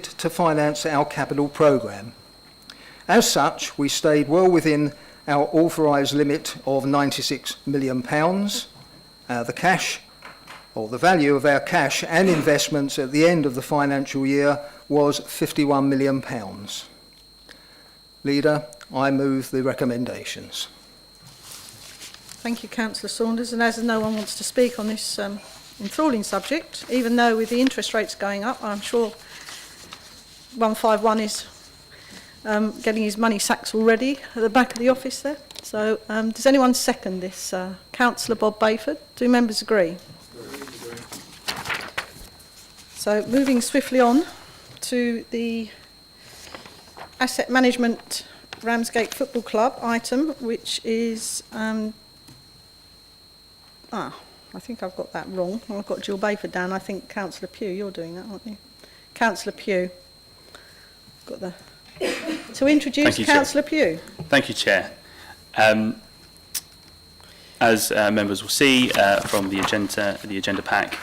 to finance our capital programme. As such, we stayed well within our authorised limit of £96 million. The cash, or the value of our cash and investments at the end of the financial year was £51 million. Leader, I move the recommendations. Thank you, Councillor Saunders. And as no one wants to speak on this enthralling subject, even though with the interest rates going up, I'm sure 151 is getting his money sacks already at the back of the office there. So does anyone second this? Councillor Bob Bayford. Do members agree? So moving swiftly on to the Asset Management Ramsgate Football Club item, which is... I think I've got that wrong. I've got Jill Bayford down. I think Councillor Pugh, you're doing that, aren't you? Councillor Pugh. Got the... To introduce Councillor Pugh. Thank you, Chair. As members will see from the agenda pack,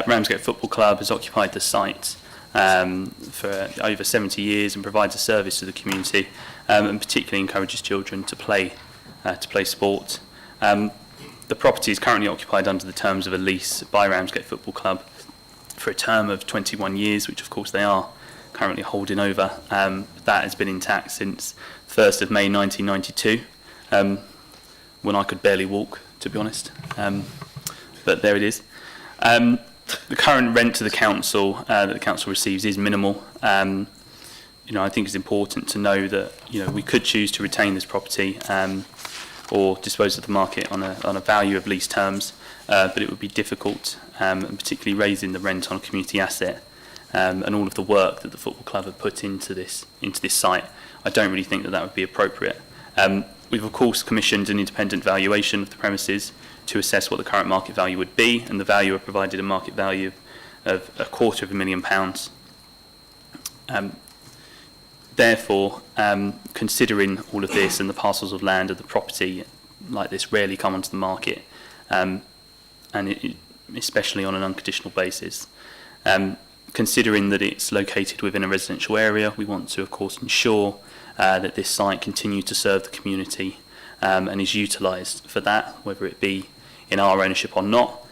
Ramsgate Football Club has occupied the site for over 70 years and provides a service to the community, and particularly encourages children to play sport. The property is currently occupied under the terms of a lease by Ramsgate Football Club for a term of 21 years, which of course they are currently holding over. That has been intact since 1st of May 1992, when I could barely walk, to be honest. But there it is. The current rent to the council that the council receives is minimal. I think it's important to know that we could choose to retain this property or dispose of the market on a value of lease terms, but it would be difficult, and particularly raising the rent on a community asset and all of the work that the football club have put into this site. I don't really think that would be appropriate. We've of course commissioned an independent valuation of the premises to assess what the current market value would be, and the valuer provided a market value of £250,000. Therefore, considering all of this and the parcels of land of the property like this rarely come onto the market, and especially on an unconditional basis, considering that it's located within a residential area, we want to, of course, ensure that this site continues to serve the community and is utilised for that, whether it be in our ownership or not.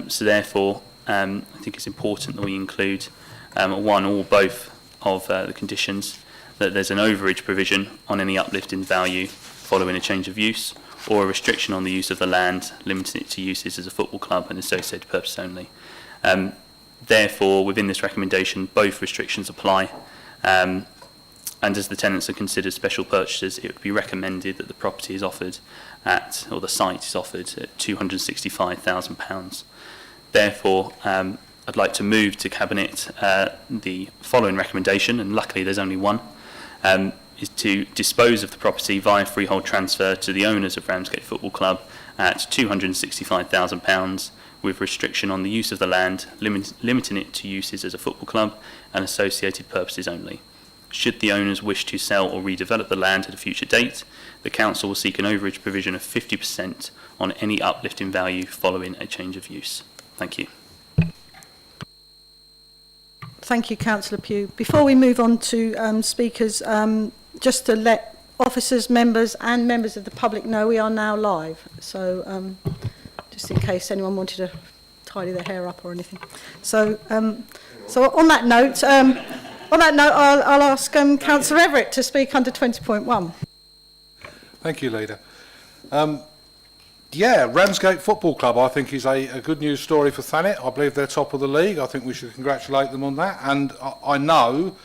So therefore, I think it's important that we include one or both of the conditions, that there's an overage provision on any uplift in value following a change of use, or a restriction on the use of the land, limiting it to uses as a football club and associated purpose only. Therefore, within this recommendation, both restrictions apply, and as the tenants are considered special purchasers, it would be recommended that the property is offered at, or the site is offered at £265,000. Therefore, I'd like to move to Cabinet the following recommendation, and luckily there's only one, is to dispose of the property via freehold transfer to the owners of Ramsgate Football Club at £265,000, with restriction on the use of the land, limiting it to uses as a football club and associated purposes only. Should the owners wish to sell or redevelop the land at a future date, the council will seek an overage provision of 50% on any uplift in value following a change of use. Thank you. Thank you, Councillor Pugh. Before we move on to speakers, just to let officers, members and members of the public know we are now live. So just in case anyone wanted to tidy their hair up or anything. So on that note, I'll ask Councillor Everett to speak under 20.1. Thank you, Leader. Ramsgate Football Club, I think, is a good news story for Thanet. I believe they're top of the league. I think we should congratulate them on that. And I know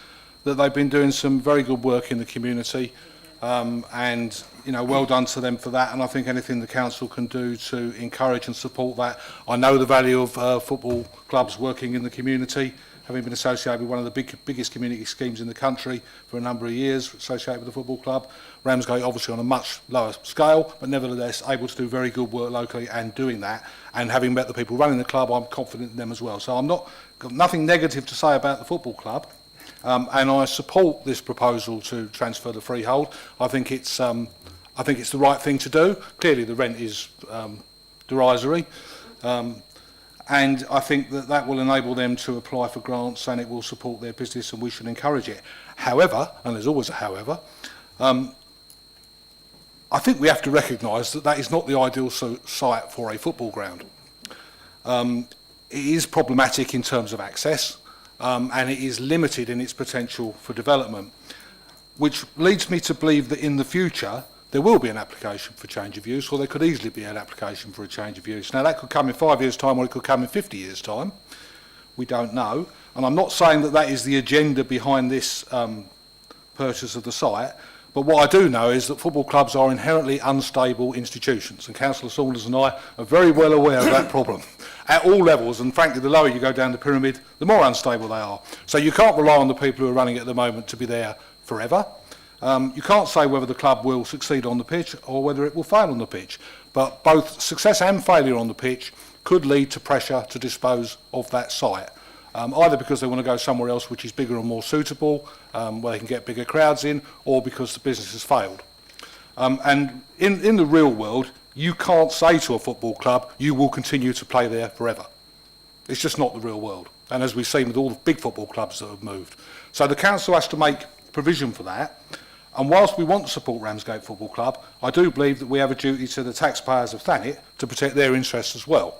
that they've been doing some very good work in the community, and well done to them for that. And I think anything the council can do to encourage and support that. I know the value of football clubs working in the community, having been associated with one of the biggest community schemes in the country for a number of years, associated with the football club. Ramsgate obviously on a much lower scale, but nevertheless able to do very good work locally and doing that. And having met the people running the club, I'm confident in them as well. So got nothing negative to say about the football club, and I support this proposal to transfer the freehold. I think it's the right thing to do. Clearly the rent is derisory. And I think that that will enable them to apply for grants, and it will support their business, and we should encourage it. However, and there's always a however, I think we have to recognise that that is not the ideal site for a football ground. It is problematic in terms of access, and it is limited in its potential for development, which leads me to believe that in the future there will be an application for change of use, or there could easily be an application for a change of use. Now, that could come in 5 years' time, or it could come in 50 years' time. We don't know. And I'm not saying that that is the agenda behind this purchase of the site, but what I do know is that football clubs are inherently unstable institutions, and Councillor Saunders and I are very well aware of that problem at all levels, and frankly, the lower you go down the pyramid, the more unstable they are. So you can't rely on the people who are running it at the moment to be there forever. You can't say whether the club will succeed on the pitch or whether it will fail on the pitch, but both success and failure on the pitch could lead to pressure to dispose of that site, either because they want to go somewhere else which is bigger and more suitable, where they can get bigger crowds in, or because the business has failed. And in the real world, you can't say to a football club, you will continue to play there forever. It's just not the real world, and as we've seen with all the big football clubs that have moved. So the council has to make provision for that. And whilst we want to support Ramsgate Football Club, I do believe that we have a duty to the taxpayers of Thanet to protect their interests as well.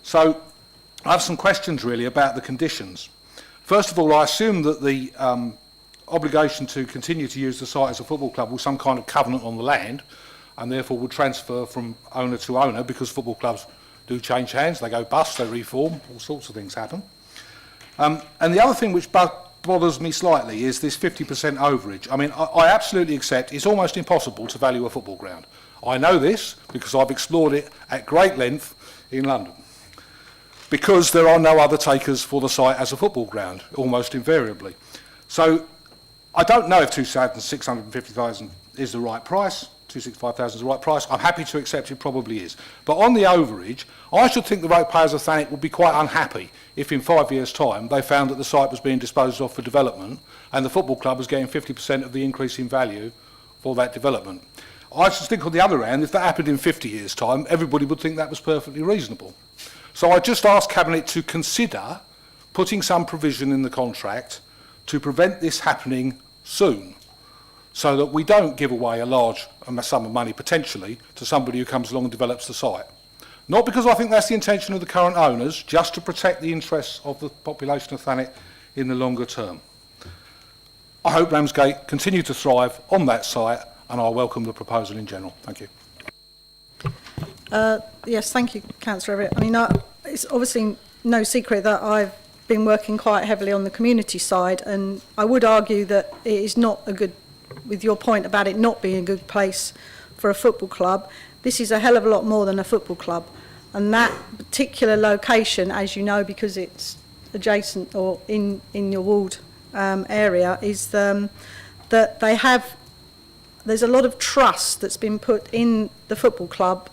So I have some questions really about the conditions. First of all, I assume that the obligation to continue to use the site as a football club was some kind of covenant on the land, and therefore would transfer from owner to owner, because football clubs do change hands, they go bust, they reform, all sorts of things happen. And the other thing which bothers me slightly is this 50% overage. I mean, I absolutely accept it's almost impossible to value a football ground. I know this because I've explored it at great length in London, because there are no other takers for the site as a football ground, almost invariably. So I don't know if 2,650,000 is the right price, 265,000 is the right price. I'm happy to accept it probably is. But on the overage, I should think the ratepayers of Thanet would be quite unhappy if in 5 years' time they found that the site was being disposed of for development and the football club was getting 50% of the increase in value for that development. I just think on the other hand, if that happened in 50 years' time, everybody would think that was perfectly reasonable. So I just ask Cabinet to consider putting some provision in the contract to prevent this happening soon, so that we don't give away a large sum of money potentially to somebody who comes along and develops the site. Not because I think that's the intention of the current owners, just to protect the interests of the population of Thanet in the longer term. I hope Ramsgate continue to thrive on that site, and I welcome the proposal in general. Thank you. Yes, thank you, Councillor Everett. I mean, it's obviously no secret that I've been working quite heavily on the community side, and I would argue that it is not a good, with your point about it not being a good place for a football club, this is a hell of a lot more than a football club. And that particular location, as you know, because it's adjacent or in your ward area, is that there's a lot of trust that's been put in the football club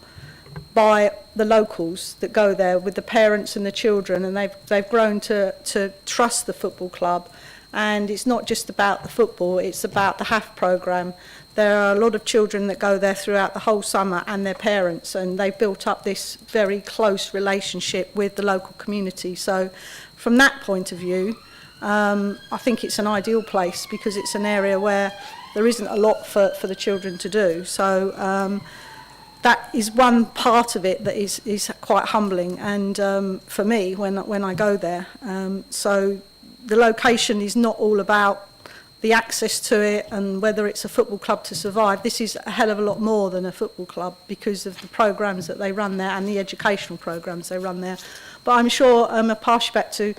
by the locals that go there, with the parents and the children, and they've grown to trust the football club. And it's not just about the football, it's about the HAF programme. There are a lot of children that go there throughout the whole summer, and their parents, and they've built up this very close relationship with the local community. So from that point of view, I think it's an ideal place, because it's an area where there isn't a lot for the children to do. So that is one part of it that is quite humbling, and for me when I go there. So the location is not all about the access to it and whether it's a football club to survive. This is a hell of a lot more than a football club, because of the programmes that they run there and the educational programmes they run there. But I'm sure I'll pass you back to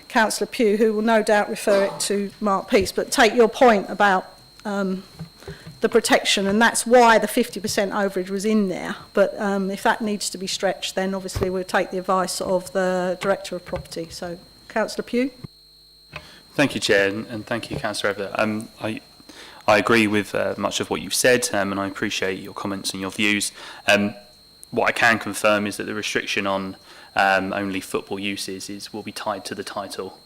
Councillor Pugh, who will no doubt refer it to Mark Peace, but take your point about the protection, and that's why the 50% overage was in there. But if that needs to be stretched, then obviously we'll take the advice of the Director of Property. So, Councillor Pugh. Thank you, Chair, and thank you, Councillor Everett. I agree with much of what you've said, and I appreciate your comments and your views. What I can confirm is that the restriction on only football uses will be tied to the title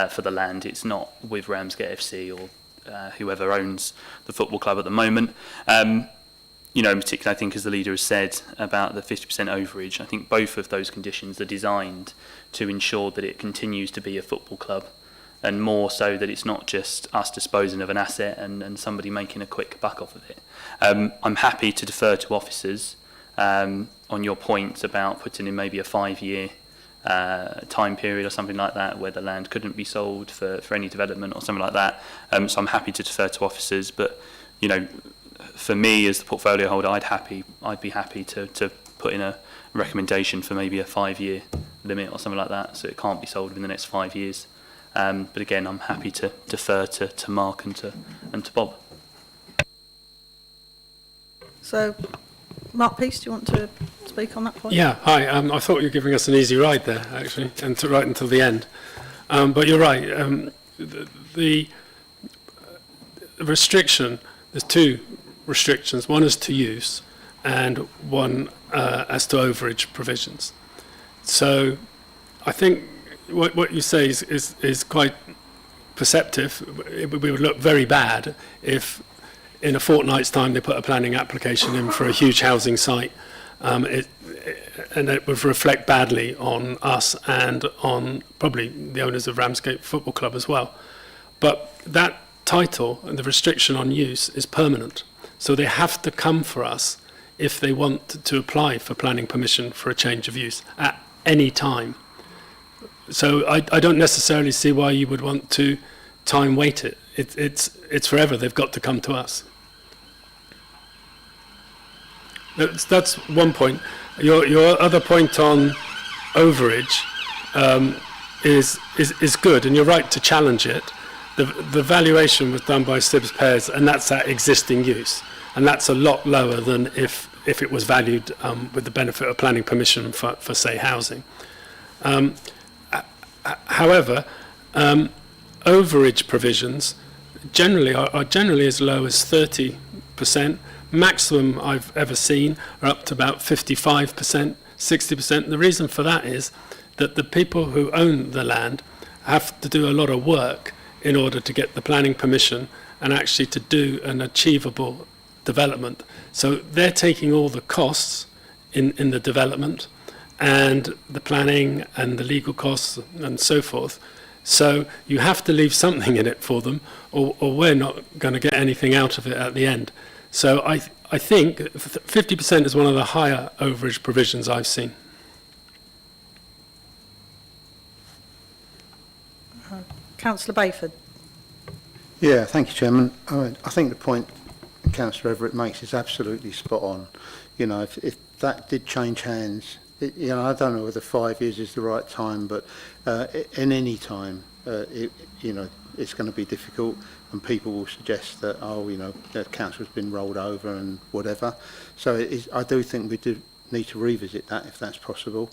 for the land. It's not with Ramsgate FC or whoever owns the football club at the moment. you know, in particular, I think, as the leader has said about the 50% overage, I think both of those conditions are designed to ensure that it continues to be a football club, and more so that it's not just us disposing of an asset and somebody making a quick buck off of it. I'm happy to defer to officers on your point about putting in maybe a 5-year time period or something like that, where the land couldn't be sold for any development or something like that. So I'm happy to defer to officers, but, you know, for me as the portfolio holder, I'd be happy to put in a recommendation for maybe a 5-year limit or something like that, so it can't be sold within the next 5 years. But again, I'm happy to defer to Mark and to Bob. So, Mark Peace, do you want to speak on that point? Yeah, hi. I thought you were giving us an easy ride there, actually, and right until the end. But you're right. The restriction, there's two restrictions. One is to use, and one as to overage provisions. So I think what you say is quite perceptive. It would look very bad if in a fortnight's time they put a planning application in for a huge housing site, and it would reflect badly on us and on probably the owners of Ramsgate Football Club as well. But that title and the restriction on use is permanent. So they have to come for us if they want to apply for planning permission for a change of use at any time. So I don't necessarily see why you would want to time weight it. It's forever. They've got to come to us. That's one point. Your other point on overage is good, and you're right to challenge it. The valuation was done by Sibbs Pears, and that's at existing use, and that's a lot lower than if it was valued with the benefit of planning permission for say housing. However, overage provisions are generally as low as 30%. Maximum I've ever seen are up to about 55%, 60%. The reason for that is that the people who own the land have to do a lot of work in order to get the planning permission and actually to do an achievable development. So they're taking all the costs in the development and the planning and the legal costs and so forth. So you have to leave something in it for them, or we're not going to get anything out of it at the end. So I think 50% is one of the higher overage provisions I've seen. Councillor Bayford. Yeah, thank you, Chairman. I think the point Councillor Everett makes is absolutely spot on. You know, if that did change hands, you know, I don't know whether 5 years is the right time, but in any time, you know, it's going to be difficult, and people will suggest that, oh, you know, the council's been rolled over and whatever. So I do think we do need to revisit that if that's possible.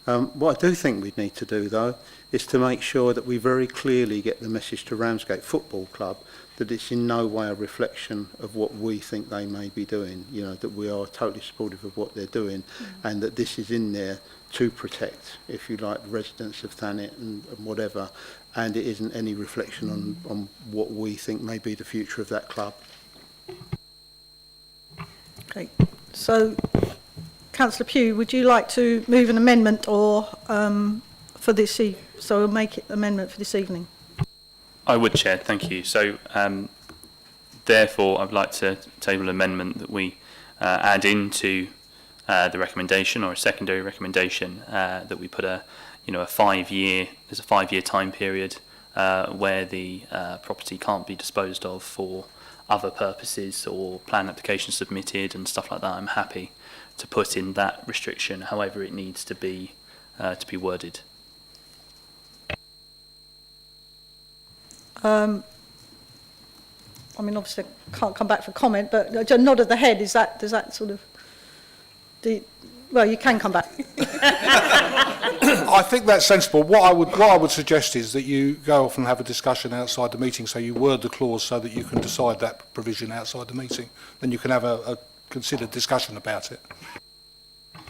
What I do think we need to do, though, is to make sure that we very clearly get the message to Ramsgate Football Club that it's in no way a reflection of what we think they may be doing, you know, that we are totally supportive of what they're doing, and that this is in there to protect, if you like, residents of Thanet and whatever, and it isn't any reflection on what we think may be the future of that club. Okay, so Councillor Pugh, would you like to move an amendment or for this so we'll make it amendment for this evening? I would, Chair, thank you. So therefore I'd like to table an amendment that we add into the recommendation, or a secondary recommendation, that we put a 5-year, there's a 5-year time period where the property can't be disposed of for other purposes or plan applications submitted and stuff like that. I'm happy to put in that restriction, however it needs to be worded. I mean, obviously, I can't come back for comment, but a nod of the head, does that sort of... well, you can come back. I think that's sensible. What I would suggest is that you go off and have a discussion outside the meeting, so you word the clause so that you can decide that provision outside the meeting. Then you can have a considered discussion about it.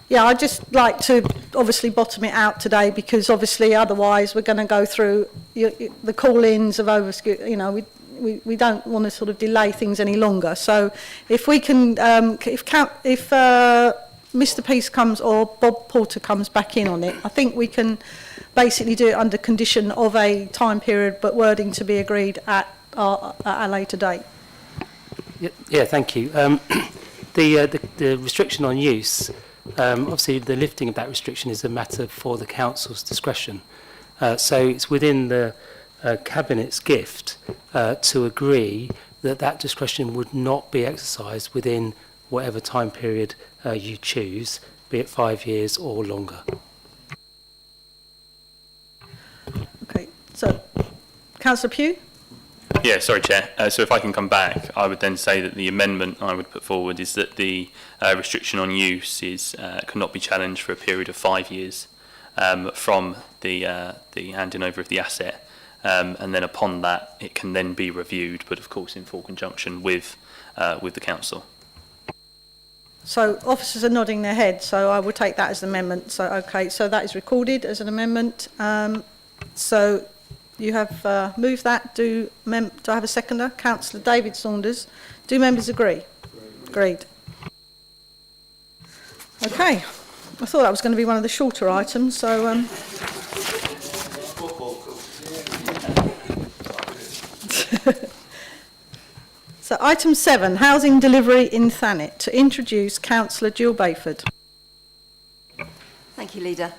Yeah, I'd just like to obviously bottom it out today, because obviously otherwise we're going to go through the call-ins of over, you know, we don't want to sort of delay things any longer. So if we can, if Mr. Peace comes or Bob Porter comes back in on it, I think we can basically do it under condition of a time period, but wording to be agreed at a later date. Yeah, thank you. The restriction on use, obviously the lifting of that restriction is a matter for the council's discretion. So it's within the Cabinet's gift to agree that that discretion would not be exercised within whatever time period you choose, be it 5 years or longer. Okay, so Councillor Pugh? Yeah, sorry, Chair. So if I can come back, I would then say that the amendment I would put forward is that the restriction on use cannot be challenged for a period of 5 years from the handing over of the asset, and then upon that it can then be reviewed, but of course in full conjunction with the council. So officers are nodding their heads, so I will take that as an amendment. So okay, so that is recorded as an amendment. So you have moved that. Do I have a seconder? Councillor David Saunders. Do members agree? Agreed. Okay. I thought that was going to be one of the shorter items, so... So item 7, housing delivery in Thanet. To introduce Councillor Jill Bayford. Thank you, Leader.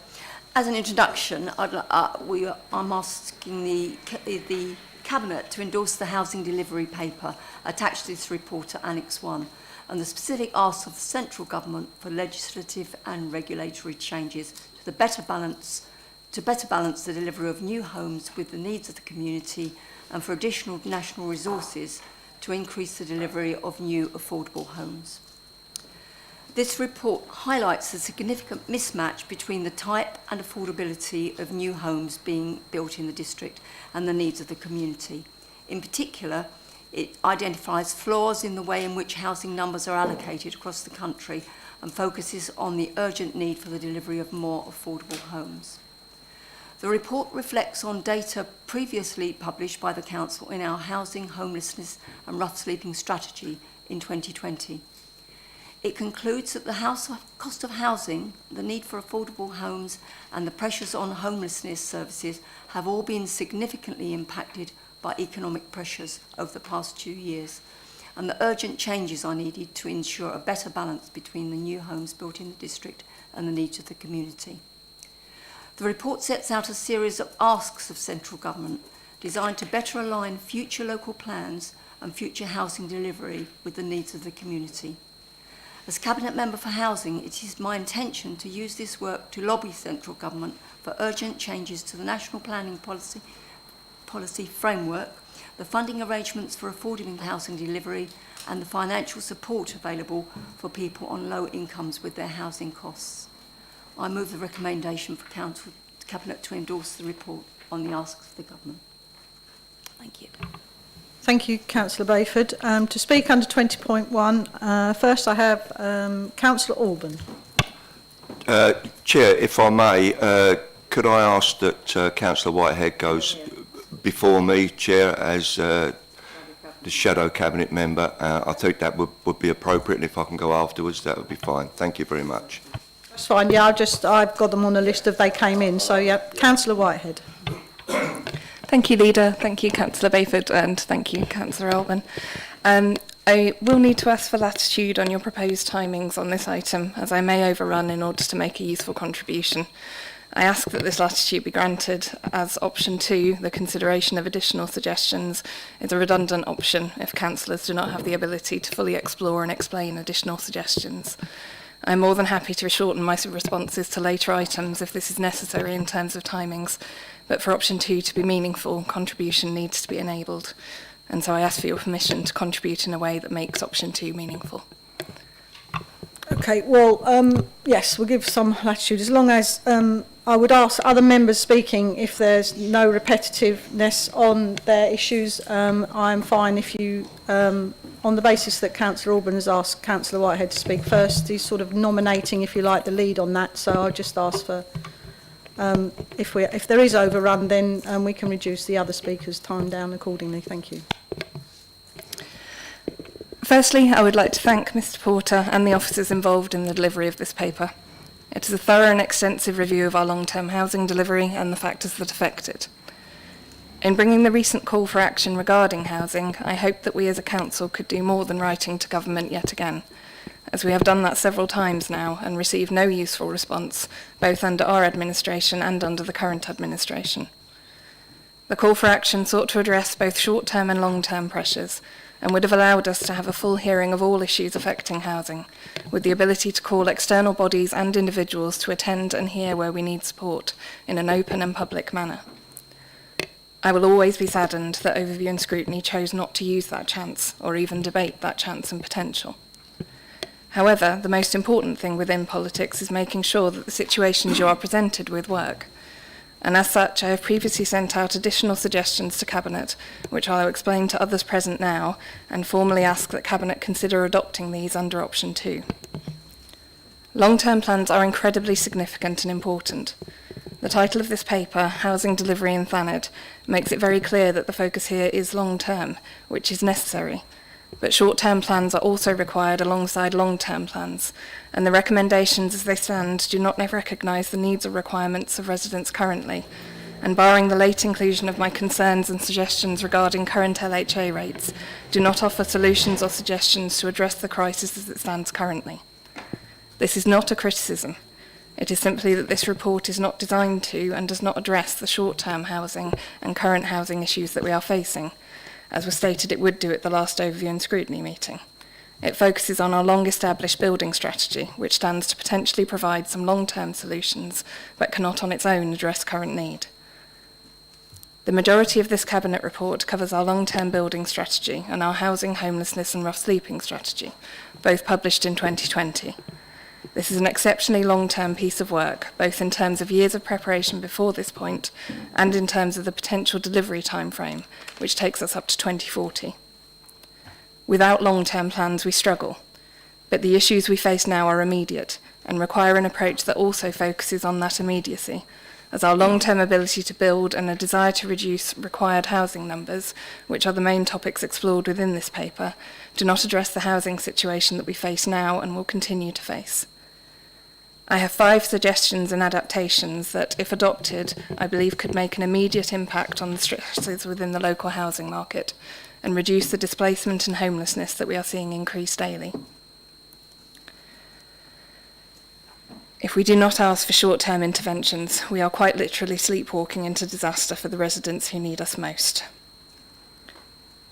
As an introduction, I'm asking the Cabinet to endorse the housing delivery paper attached to this report at Annex 1 and the specific asks of the central government for legislative and regulatory changes to better balance the delivery of new homes with the needs of the community and for additional national resources to increase the delivery of new affordable homes. This report highlights the significant mismatch between the type and affordability of new homes being built in the district and the needs of the community. In particular, it identifies flaws in the way in which housing numbers are allocated across the country and focuses on the urgent need for the delivery of more affordable homes. The report reflects on data previously published by the Council in our Housing, Homelessness and Rough Sleeping Strategy in 2020. It concludes that the cost of housing, the need for affordable homes and the pressures on homelessness services have all been significantly impacted by economic pressures over the past 2 years, and the urgent changes are needed to ensure a better balance between the new homes built in the district and the needs of the community. The report sets out a series of asks of central government designed to better align future local plans and future housing delivery with the needs of the community. As Cabinet Member for Housing, it is my intention to use this work to lobby central government for urgent changes to the national planning policy framework, the funding arrangements for affordable housing delivery and the financial support available for people on low incomes with their housing costs. I move the recommendation for Cabinet to endorse the report on the asks of the government. Thank you. Thank you, Councillor Bayford. To speak under 20.1, first I have Councillor Alban. Chair, if I may, could I ask that Councillor Whitehead goes before me, Chair, as the Shadow Cabinet Member? I think that would be appropriate, and if I can go afterwards, that would be fine. Thank you very much. That's fine, yeah, I've got them on the list if they came in, so yeah, Councillor Whitehead. Thank you, Leader. Thank you, Councillor Bayford, and thank you, Councillor Alban. I will need to ask for latitude on your proposed timings on this item, as I may overrun in order to make a useful contribution. I ask that this latitude be granted, as option 2, the consideration of additional suggestions, is a redundant option if councillors do not have the ability to fully explore and explain additional suggestions. I'm more than happy to shorten my responses to later items if this is necessary in terms of timings, but for option 2 to be meaningful, contribution needs to be enabled. And so I ask for your permission to contribute in a way that makes option 2 meaningful. Okay, well, yes, we'll give some latitude, as long as I would ask other members speaking if there's no repetitiveness on their issues. I'm fine if you, on the basis that Councillor Alban has asked Councillor Whitehead to speak first, he's sort of nominating, if you like, the lead on that, so I'll just ask for, if there is overrun, then we can reduce the other speakers' time down accordingly. Thank you. Firstly, I would like to thank Mr Porter and the officers involved in the delivery of this paper. It is a thorough and extensive review of our long-term housing delivery and the factors that affect it. In bringing the recent call for action regarding housing, I hope that we as a council could do more than writing to government yet again, as we have done that several times now and received no useful response, both under our administration and under the current administration. The call for action sought to address both short-term and long-term pressures, and would have allowed us to have a full hearing of all issues affecting housing, with the ability to call external bodies and individuals to attend and hear where we need support in an open and public manner. I will always be saddened that Overview and Scrutiny chose not to use that chance, or even debate that chance and potential. However, the most important thing within politics is making sure that the situations you are presented with work. And as such, I have previously sent out additional suggestions to Cabinet, which I will explain to others present now, and formally ask that Cabinet consider adopting these under option 2. Long-term plans are incredibly significant and important. The title of this paper, Housing Delivery in Thanet, makes it very clear that the focus here is long-term, which is necessary. But short-term plans are also required alongside long-term plans, and the recommendations as they stand do not recognise the needs or requirements of residents currently, and barring the late inclusion of my concerns and suggestions regarding current LHA rates, do not offer solutions or suggestions to address the crisis as it stands currently. This is not a criticism. It is simply that this report is not designed to and does not address the short-term housing and current housing issues that we are facing, as was stated it would do at the last Overview and Scrutiny meeting. It focuses on our long-established building strategy, which stands to potentially provide some long-term solutions, but cannot on its own address current need. The majority of this Cabinet report covers our long-term building strategy and our housing, homelessness and rough sleeping strategy, both published in 2020. This is an exceptionally long-term piece of work, both in terms of years of preparation before this point and in terms of the potential delivery timeframe, which takes us up to 2040. Without long-term plans, we struggle, but the issues we face now are immediate and require an approach that also focuses on that immediacy, as our long-term ability to build and a desire to reduce required housing numbers, which are the main topics explored within this paper, do not address the housing situation that we face now and will continue to face. I have 5 suggestions and adaptations that, if adopted, I believe could make an immediate impact on the stresses within the local housing market and reduce the displacement and homelessness that we are seeing increase daily. If we do not ask for short-term interventions, we are quite literally sleepwalking into disaster for the residents who need us most.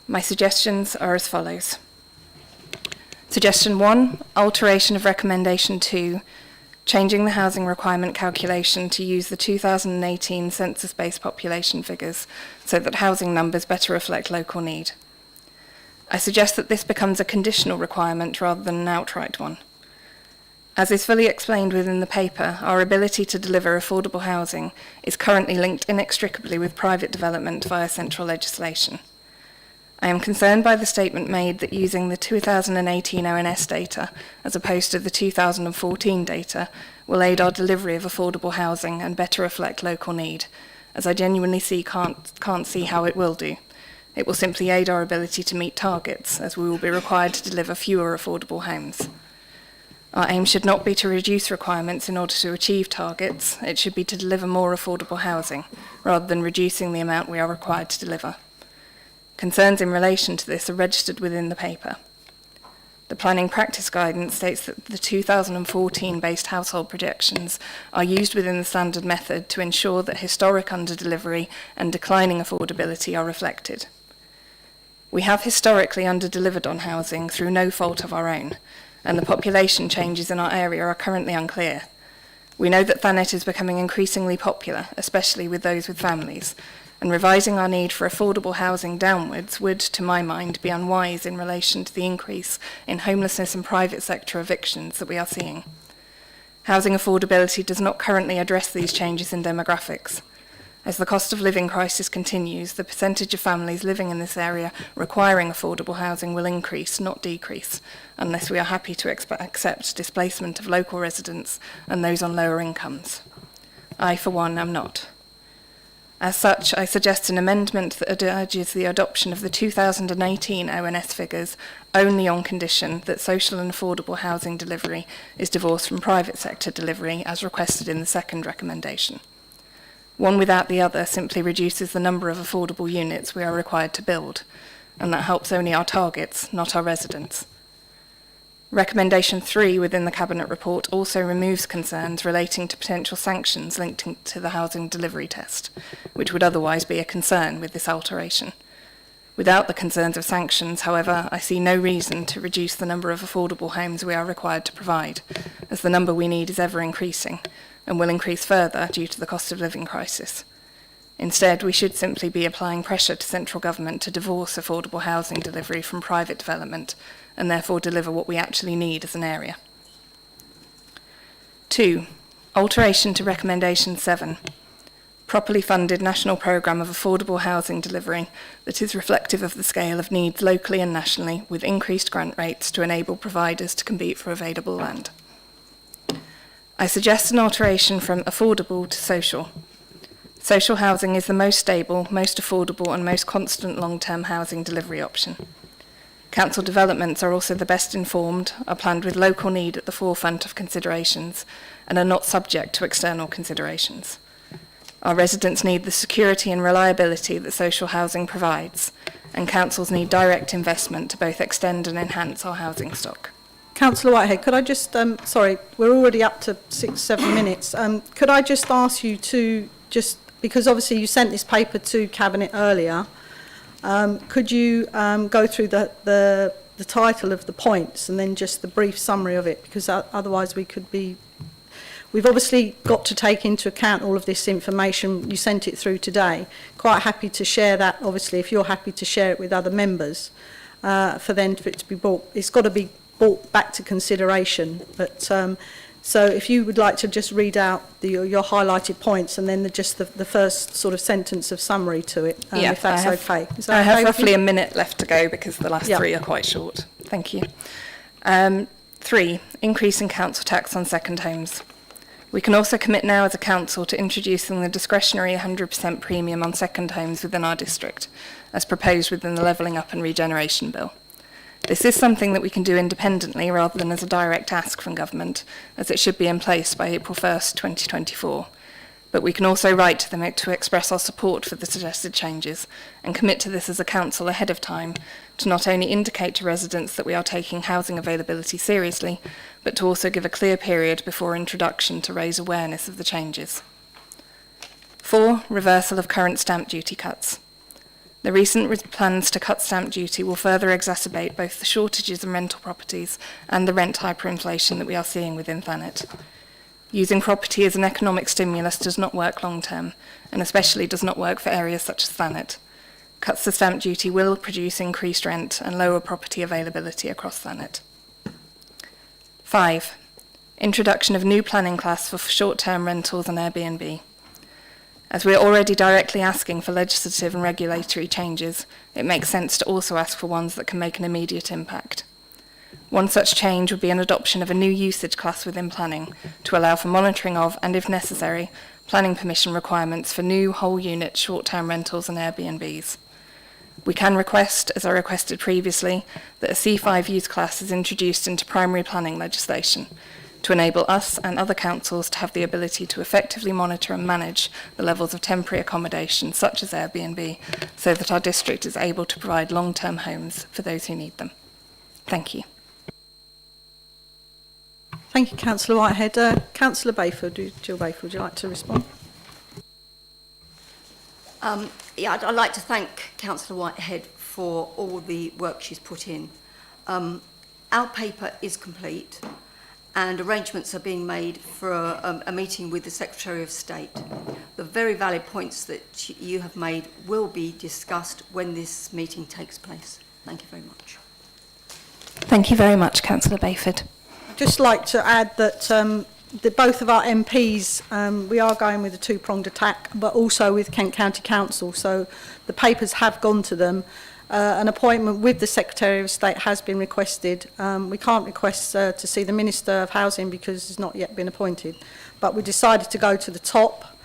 My suggestions are as follows. Suggestion 1, alteration of recommendation 2, changing the housing requirement calculation to use the 2018 census-based population figures so that housing numbers better reflect local need. I suggest that this becomes a conditional requirement rather than an outright one. As is fully explained within the paper, our ability to deliver affordable housing is currently linked inextricably with private development via central legislation. I am concerned by the statement made that using the 2018 ONS data, as opposed to the 2014 data, will aid our delivery of affordable housing and better reflect local need, as I genuinely can't see how it will do. It will simply aid our ability to meet targets, as we will be required to deliver fewer affordable homes. Our aim should not be to reduce requirements in order to achieve targets. It should be to deliver more affordable housing, rather than reducing the amount we are required to deliver. Concerns in relation to this are registered within the paper. The planning practice guidance states that the 2014-based household projections are used within the standard method to ensure that historic underdelivery and declining affordability are reflected. We have historically underdelivered on housing through no fault of our own, and the population changes in our area are currently unclear. We know that Thanet is becoming increasingly popular, especially with those with families, and revising our need for affordable housing downwards would, to my mind, be unwise in relation to the increase in homelessness and private sector evictions that we are seeing. Housing affordability does not currently address these changes in demographics. As the cost of living crisis continues, the percentage of families living in this area requiring affordable housing will increase, not decrease, unless we are happy to accept displacement of local residents and those on lower incomes. I, for one, am not. As such, I suggest an amendment that urges the adoption of the 2018 ONS figures only on condition that social and affordable housing delivery is divorced from private sector delivery as requested in the second recommendation. One without the other simply reduces the number of affordable units we are required to build, and that helps only our targets, not our residents. Recommendation 3 within the Cabinet report also removes concerns relating to potential sanctions linked to the housing delivery test, which would otherwise be a concern with this alteration. Without the concerns of sanctions, however, I see no reason to reduce the number of affordable homes we are required to provide, as the number we need is ever increasing, and will increase further due to the cost of living crisis. Instead, we should simply be applying pressure to central government to divorce affordable housing delivery from private development, and therefore deliver what we actually need as an area. 2. Alteration to Recommendation 7. Properly funded national programme of affordable housing delivery that is reflective of the scale of needs locally and nationally, with increased grant rates to enable providers to compete for available land. I suggest an alteration from affordable to social. Social housing is the most stable, most affordable and most constant long-term housing delivery option. Council developments are also the best informed, are planned with local need at the forefront of considerations, and are not subject to external considerations. Our residents need the security and reliability that social housing provides, and councils need direct investment to both extend and enhance our housing stock. Councillor Whitehead, could I just, sorry, we're already up to 6-7 minutes. Could I just ask you to just, because obviously you sent this paper to Cabinet earlier, could you go through the title of the points and then just the brief summary of it, because otherwise we've obviously got to take into account all of this information. You sent it through today. Quite happy to share that, obviously, if you're happy to share it with other members, for it to be brought. It's got to be brought back to consideration. But so if you would like to just read out your highlighted points and then just the first sort of sentence of summary to it, if that's okay. Is that I have okay with roughly you? a minute left to go because the last 3 are quite short. Thank you. 3, increase in council tax on second homes. We can also commit now as a council to introducing the discretionary 100% premium on second homes within our district, as proposed within the Levelling Up and Regeneration Bill. This is something that we can do independently rather than as a direct ask from government, as it should be in place by April 1st, 2024. But we can also write to them to express our support for the suggested changes and commit to this as a council ahead of time to not only indicate to residents that we are taking housing availability seriously, but to also give a clear period before introduction to raise awareness of the changes. 4, reversal of current stamp duty cuts. The recent plans to cut stamp duty will further exacerbate both the shortages in rental properties and the rent hyperinflation that we are seeing within Thanet. Using property as an economic stimulus does not work long term, and especially does not work for areas such as Thanet. Cuts to stamp duty will produce increased rent and lower property availability across Thanet. 5, introduction of new planning class for short-term rentals and Airbnb. As we are already directly asking for legislative and regulatory changes, it makes sense to also ask for ones that can make an immediate impact. One such change would be an adoption of a new usage class within planning to allow for monitoring of, and if necessary, planning permission requirements for new whole unit short-term rentals and Airbnbs. We can request, as I requested previously, that a C5 use class is introduced into primary planning legislation to enable us and other councils to have the ability to effectively monitor and manage the levels of temporary accommodation, such as Airbnb, so that our district is able to provide long-term homes for those who need them. Thank you. Thank you, Councillor Whitehead. Councillor Bayford, Jill Bayford, would you like to respond? I'd like to thank Councillor Whitehead for all the work she's put in. Our paper is complete, and arrangements are being made for a meeting with the Secretary of State. The very valid points that you have made will be discussed when this meeting takes place. Thank you very much. Thank you very much, Councillor Bayford. I'd just like to add that both of our MPs, we are going with a two-pronged attack, but also with Kent County Council, so the papers have gone to them. An appointment with the Secretary of State has been requested. We can't request to see the Minister of Housing because he's not yet been appointed, but we decided to go to the top.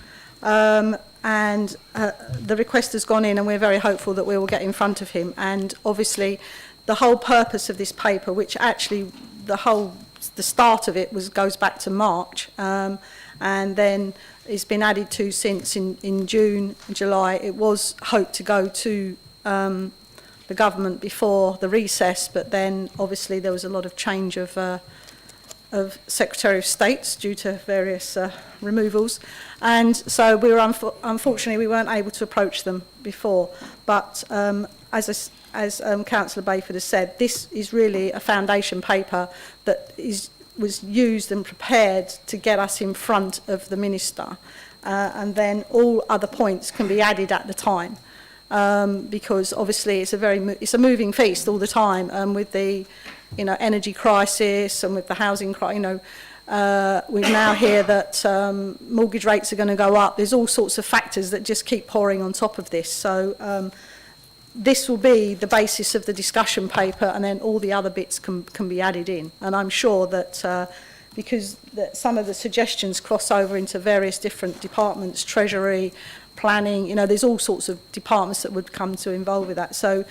And and the request has gone in, and we're very hopeful that we will get in front of him. And obviously the whole purpose of this paper, which actually the start of it goes back to March, and then it's been added to since in June, July. It was hoped to go to the government before the recess, but then obviously there was a lot of change of Secretary of States due to various removals, and so we were unfortunately we weren't able to approach them before. But as Councillor Bayford has said, this is really a foundation paper that was used and prepared to get us in front of the Minister, and then all other points can be added at the time, because obviously it's a moving feast all the time, with the energy crisis and with the housing crisis. We now hear that mortgage rates are going to go up. There's all sorts of factors that just keep pouring on top of this. So this will be the basis of the discussion paper, and then all the other bits can be added in. And I'm sure that because some of the suggestions cross over into various different departments, Treasury, planning, there's all sorts of departments that would come to involve with that. So,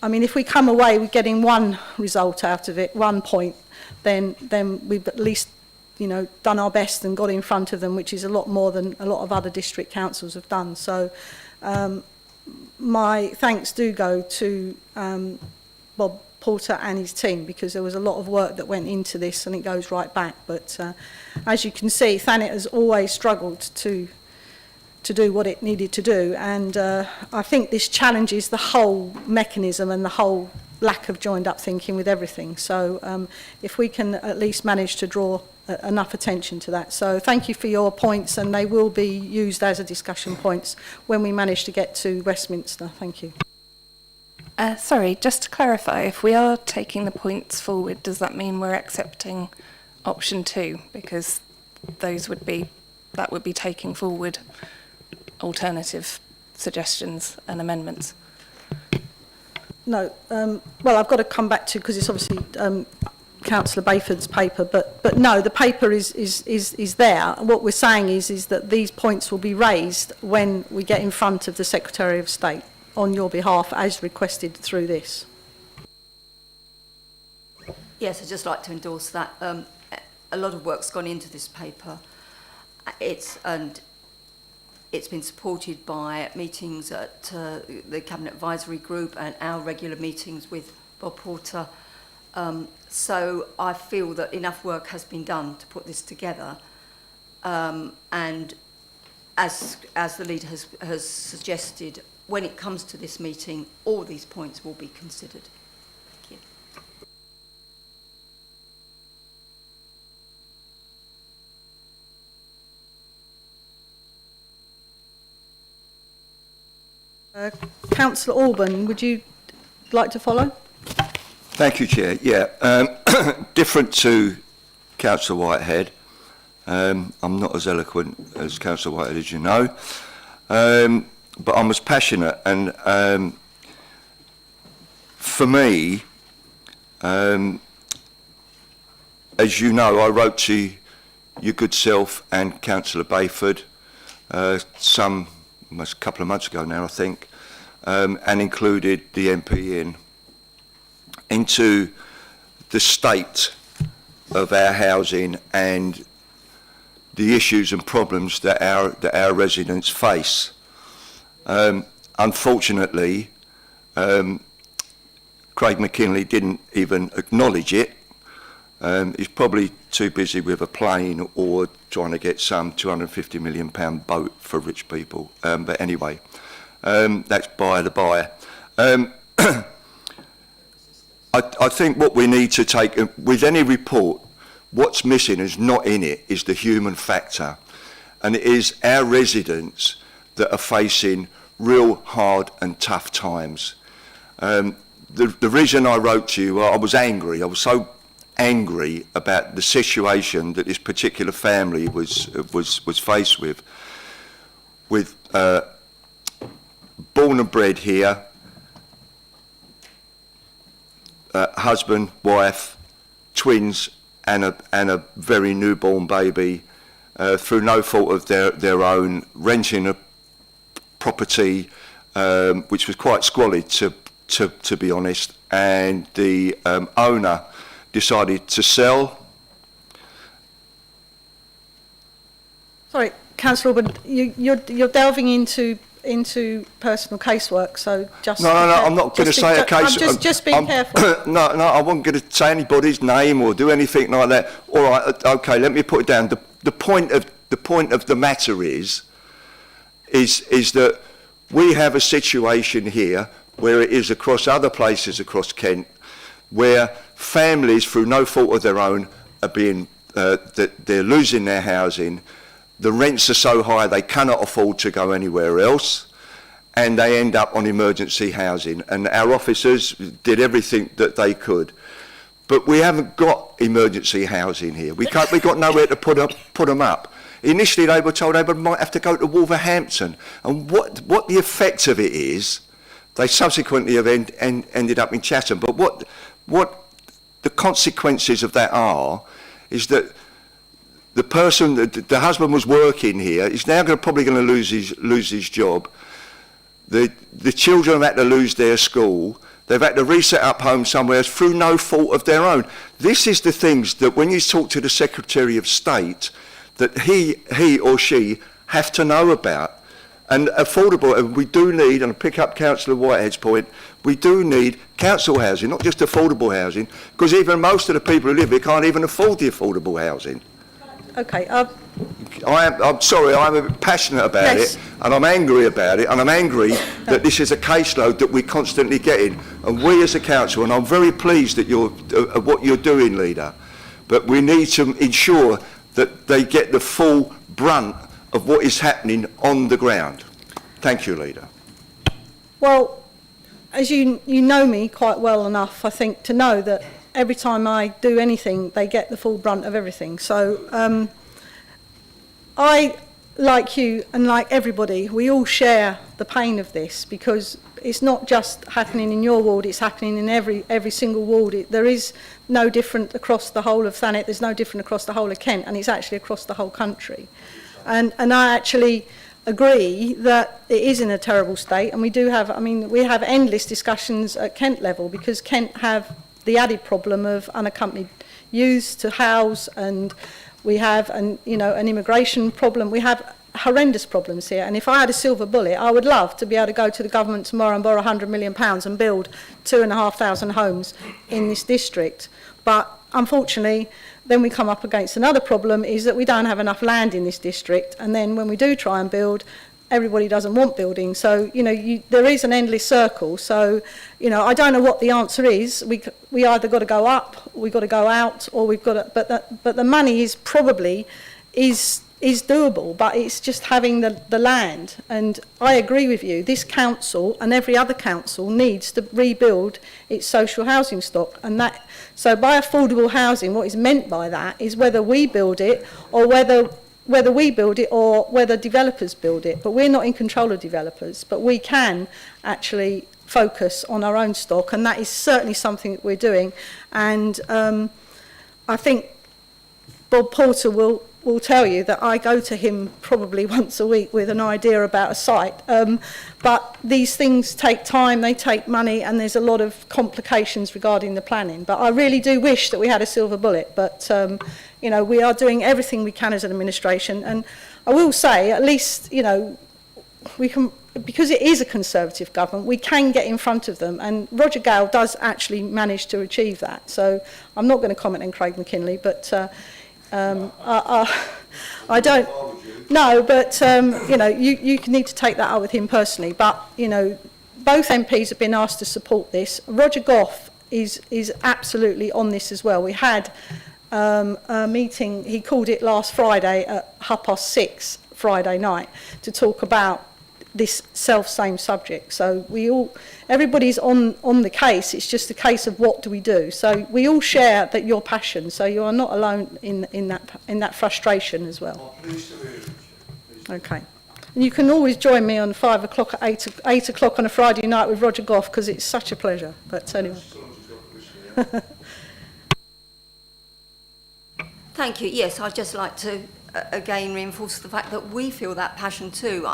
I mean, if we come away with getting one result out of it, 1 point, then we've at least, done our best and got in front of them, which is a lot more than a lot of other district councils have done. So, my thanks do go to Bob Porter and his team, because there was a lot of work that went into this, and it goes right back. But as you can see, Thanet has always struggled to do what it needed to do, and I think this challenges the whole mechanism and the whole lack of joined up thinking with everything. So if we can at least manage to draw enough attention to that. So thank you for your points, and they will be used as a discussion points when we manage to get to Westminster. Thank you. Sorry, just to clarify, if we are taking the points forward, does that mean we're accepting option 2? Because that would be taking forward alternative suggestions and amendments. No, well, I've got to come back to, because it's obviously Councillor Bayford's paper, but no, the paper is there. What we're saying is that these points will be raised when we get in front of the Secretary of State on your behalf, as requested through this. Yes, I'd just like to endorse that. A lot of work's gone into this paper. It's been supported by meetings at the Cabinet Advisory Group and our regular meetings with Bob Porter. So I feel that enough work has been done to put this together. And as the leader has suggested, when it comes to this meeting, all these points will be considered. Thank you. Councillor Alban, would you like to follow? Thank you, Chair. Yeah, different to Councillor Whitehead. I'm not as eloquent as Councillor Whitehead, as you know, but I'm as passionate. And for me, as you know, I wrote to your good self and Councillor Bayford almost a couple of months ago now, I think, and included the MP into the state of our housing and the issues and problems that our residents face. Unfortunately, Craig McKinley didn't even acknowledge it. He's probably too busy with a plane or trying to get some £250 million boat for rich people. But anyway, that's by the by. I think what we need to take, with any report, what's missing is not in it, is the human factor. And it is our residents that are facing real hard and tough times. The reason I wrote to you, I was angry. I was so angry about the situation that this particular family was faced with born and bred here, husband, wife, twins, and a very newborn baby, through no fault of their own, renting property which was quite squalid, to be honest, and the owner decided to sell. Sorry, Councillor Auburn, you're delving into personal casework, so just... No, I'm not going to say a case... Just being careful. No, I wasn't going to say anybody's name or do anything like that. All right, okay, let me put it down. The point of the matter is that we have a situation here where it is across other places across Kent, where families, through no fault of their own, are being they're losing their housing. The rents are so high they cannot afford to go anywhere else, and they end up on emergency housing. And our officers did everything that they could, but we haven't got emergency housing here. We got nowhere to put them up. Initially, they were told they might have to go to Wolverhampton, and what the effect of it is, they subsequently have ended up in Chatham. But what the consequences of that are is that the person, the husband was working here, is now probably going to lose his job. The children have had to lose their school. They've had to reset up home somewhere else through no fault of their own. This is the things that when you talk to the Secretary of State, that he or she have to know about. And affordable, and we do need, and I pick up Councillor Whitehead's point, we do need council housing, not just affordable housing, because even most of the people who live here can't even afford the affordable housing. Okay. I'm sorry, I'm passionate about Yes. it, and I'm angry about it, and I'm angry that this is a caseload that we're constantly getting. And we as a council, and I'm very pleased that what you're doing, Leader, but we need to ensure that they get the full brunt of what is happening on the ground. Thank you, Leader. Well, as you know me quite well enough, I think, to know that every time I do anything, they get the full brunt of everything. So I, like you and like everybody, we all share the pain of this, because it's not just happening in your ward, it's happening in every single ward. There is no different across the whole of Thanet, there's no different across the whole of Kent, and it's actually across the whole country. And I actually agree that it is in a terrible state, and we have endless discussions at Kent level, because Kent have the added problem of unaccompanied youths to house, and we have an immigration problem. We have horrendous problems here, and if I had a silver bullet, I would love to be able to go to the government tomorrow and borrow £100 million and build 2,500 homes in this district. But unfortunately, then we come up against another problem, is that we don't have enough land in this district, and then when we do try and build, everybody doesn't want building. So, there is an endless circle. So, I don't know what the answer is. We either got to go up, we've got to go out, or we've got to, but the money is probably is doable, but it's just having the land. And I agree with you, this council and every other council needs to rebuild its social housing stock. And that, so by affordable housing, what is meant by that is whether we build it or whether developers build it. But we're not in control of developers, but we can actually focus on our own stock, and that is certainly something that we're doing. And I think Bob Porter will tell you that I go to him probably once a week with an idea about a site. But these things take time, they take money, and there's a lot of complications regarding the planning. But I really do wish that we had a silver bullet. But, we are doing everything we can as an administration. And I will say, at least, we can, because it is a Conservative government, we can get in front of them. And Roger Gale does actually manage to achieve that. So I'm not going to comment on Craig McKinley, but... I don't. No, but you need to take that up with him personally. But both MPs have been asked to support this. Roger Goff is absolutely on this as well. We had a meeting. He called it last Friday at 6:30 Friday night to talk about this same subject. So everybody's on the case. It's just a case of what do we do. So we all share your passion. So you are not alone in that frustration as well. Okay. And you can always join me on 5 o'clock at 8 o'clock on a Friday night with Roger Goff, because it's such a pleasure. But anyway. Thank you. Yes, I'd just like to again reinforces the fact that we feel that passion too.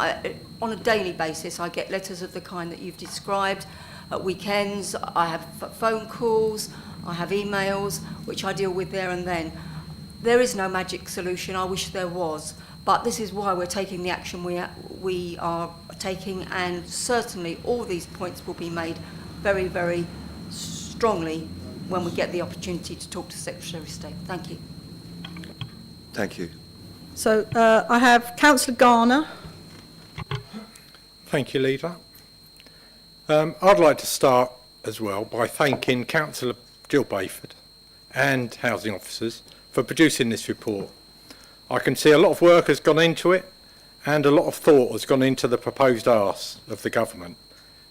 On a daily basis, I get letters of the kind that you've described. At weekends, I have phone calls, I have emails, which I deal with there and then. There is no magic solution. I wish there was. But this is why we're taking the action we are taking, and certainly all these points will be made very, very strongly when we get the opportunity to talk to Secretary of State. Thank you. Thank you. So I have Councillor Garner. Thank you, Leader. I'd like to start as well by thanking Councillor Jill Bayford and housing officers for producing this report. I can see a lot of work has gone into it and a lot of thought has gone into the proposed arse of the government,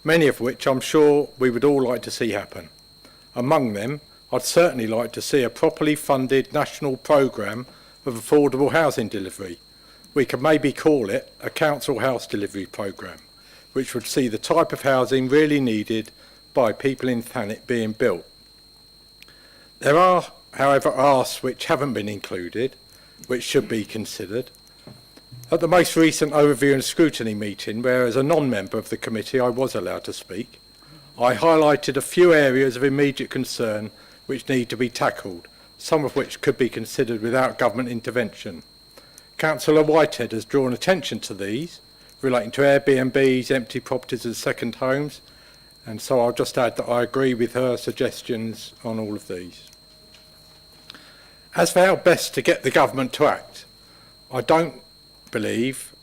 many of which I'm sure we would all like to see happen. Among them, I'd certainly like to see a properly funded national programme of affordable housing delivery. We could maybe call it a council house delivery programme, which would see the type of housing really needed by people in Thanet being built. There are, however, asks which haven't been included, which should be considered. At the most recent overview and scrutiny meeting, where as a non-member of the committee I was allowed to speak, I highlighted a few areas of immediate concern which need to be tackled, some of which could be considered without government intervention. Councillor Whitehead has drawn attention to these, relating to Airbnbs, empty properties and second homes, and so I'll just add that I agree with her suggestions on all of these. As for how best to get the government to act, I don't believe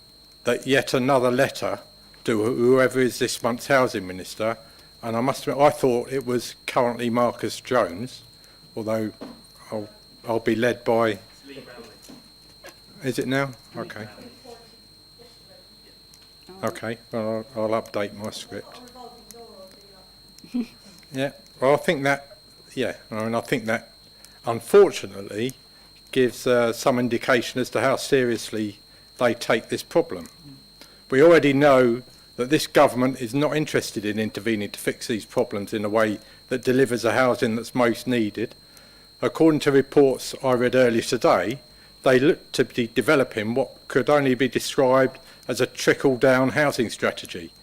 that yet another letter to whoever is this month's housing minister, and I must admit I thought it was currently Marcus Jones, although I'll be led by... Is it now? Okay. Okay, well I'll update my script. Yeah, well I think that, I think that unfortunately gives some indication as to how seriously they take this problem. We already know that this government is not interested in intervening to fix these problems in a way that delivers a housing that's most needed. According to reports I read earlier today, they look to be developing what could only be described as a trickle-down housing strategy,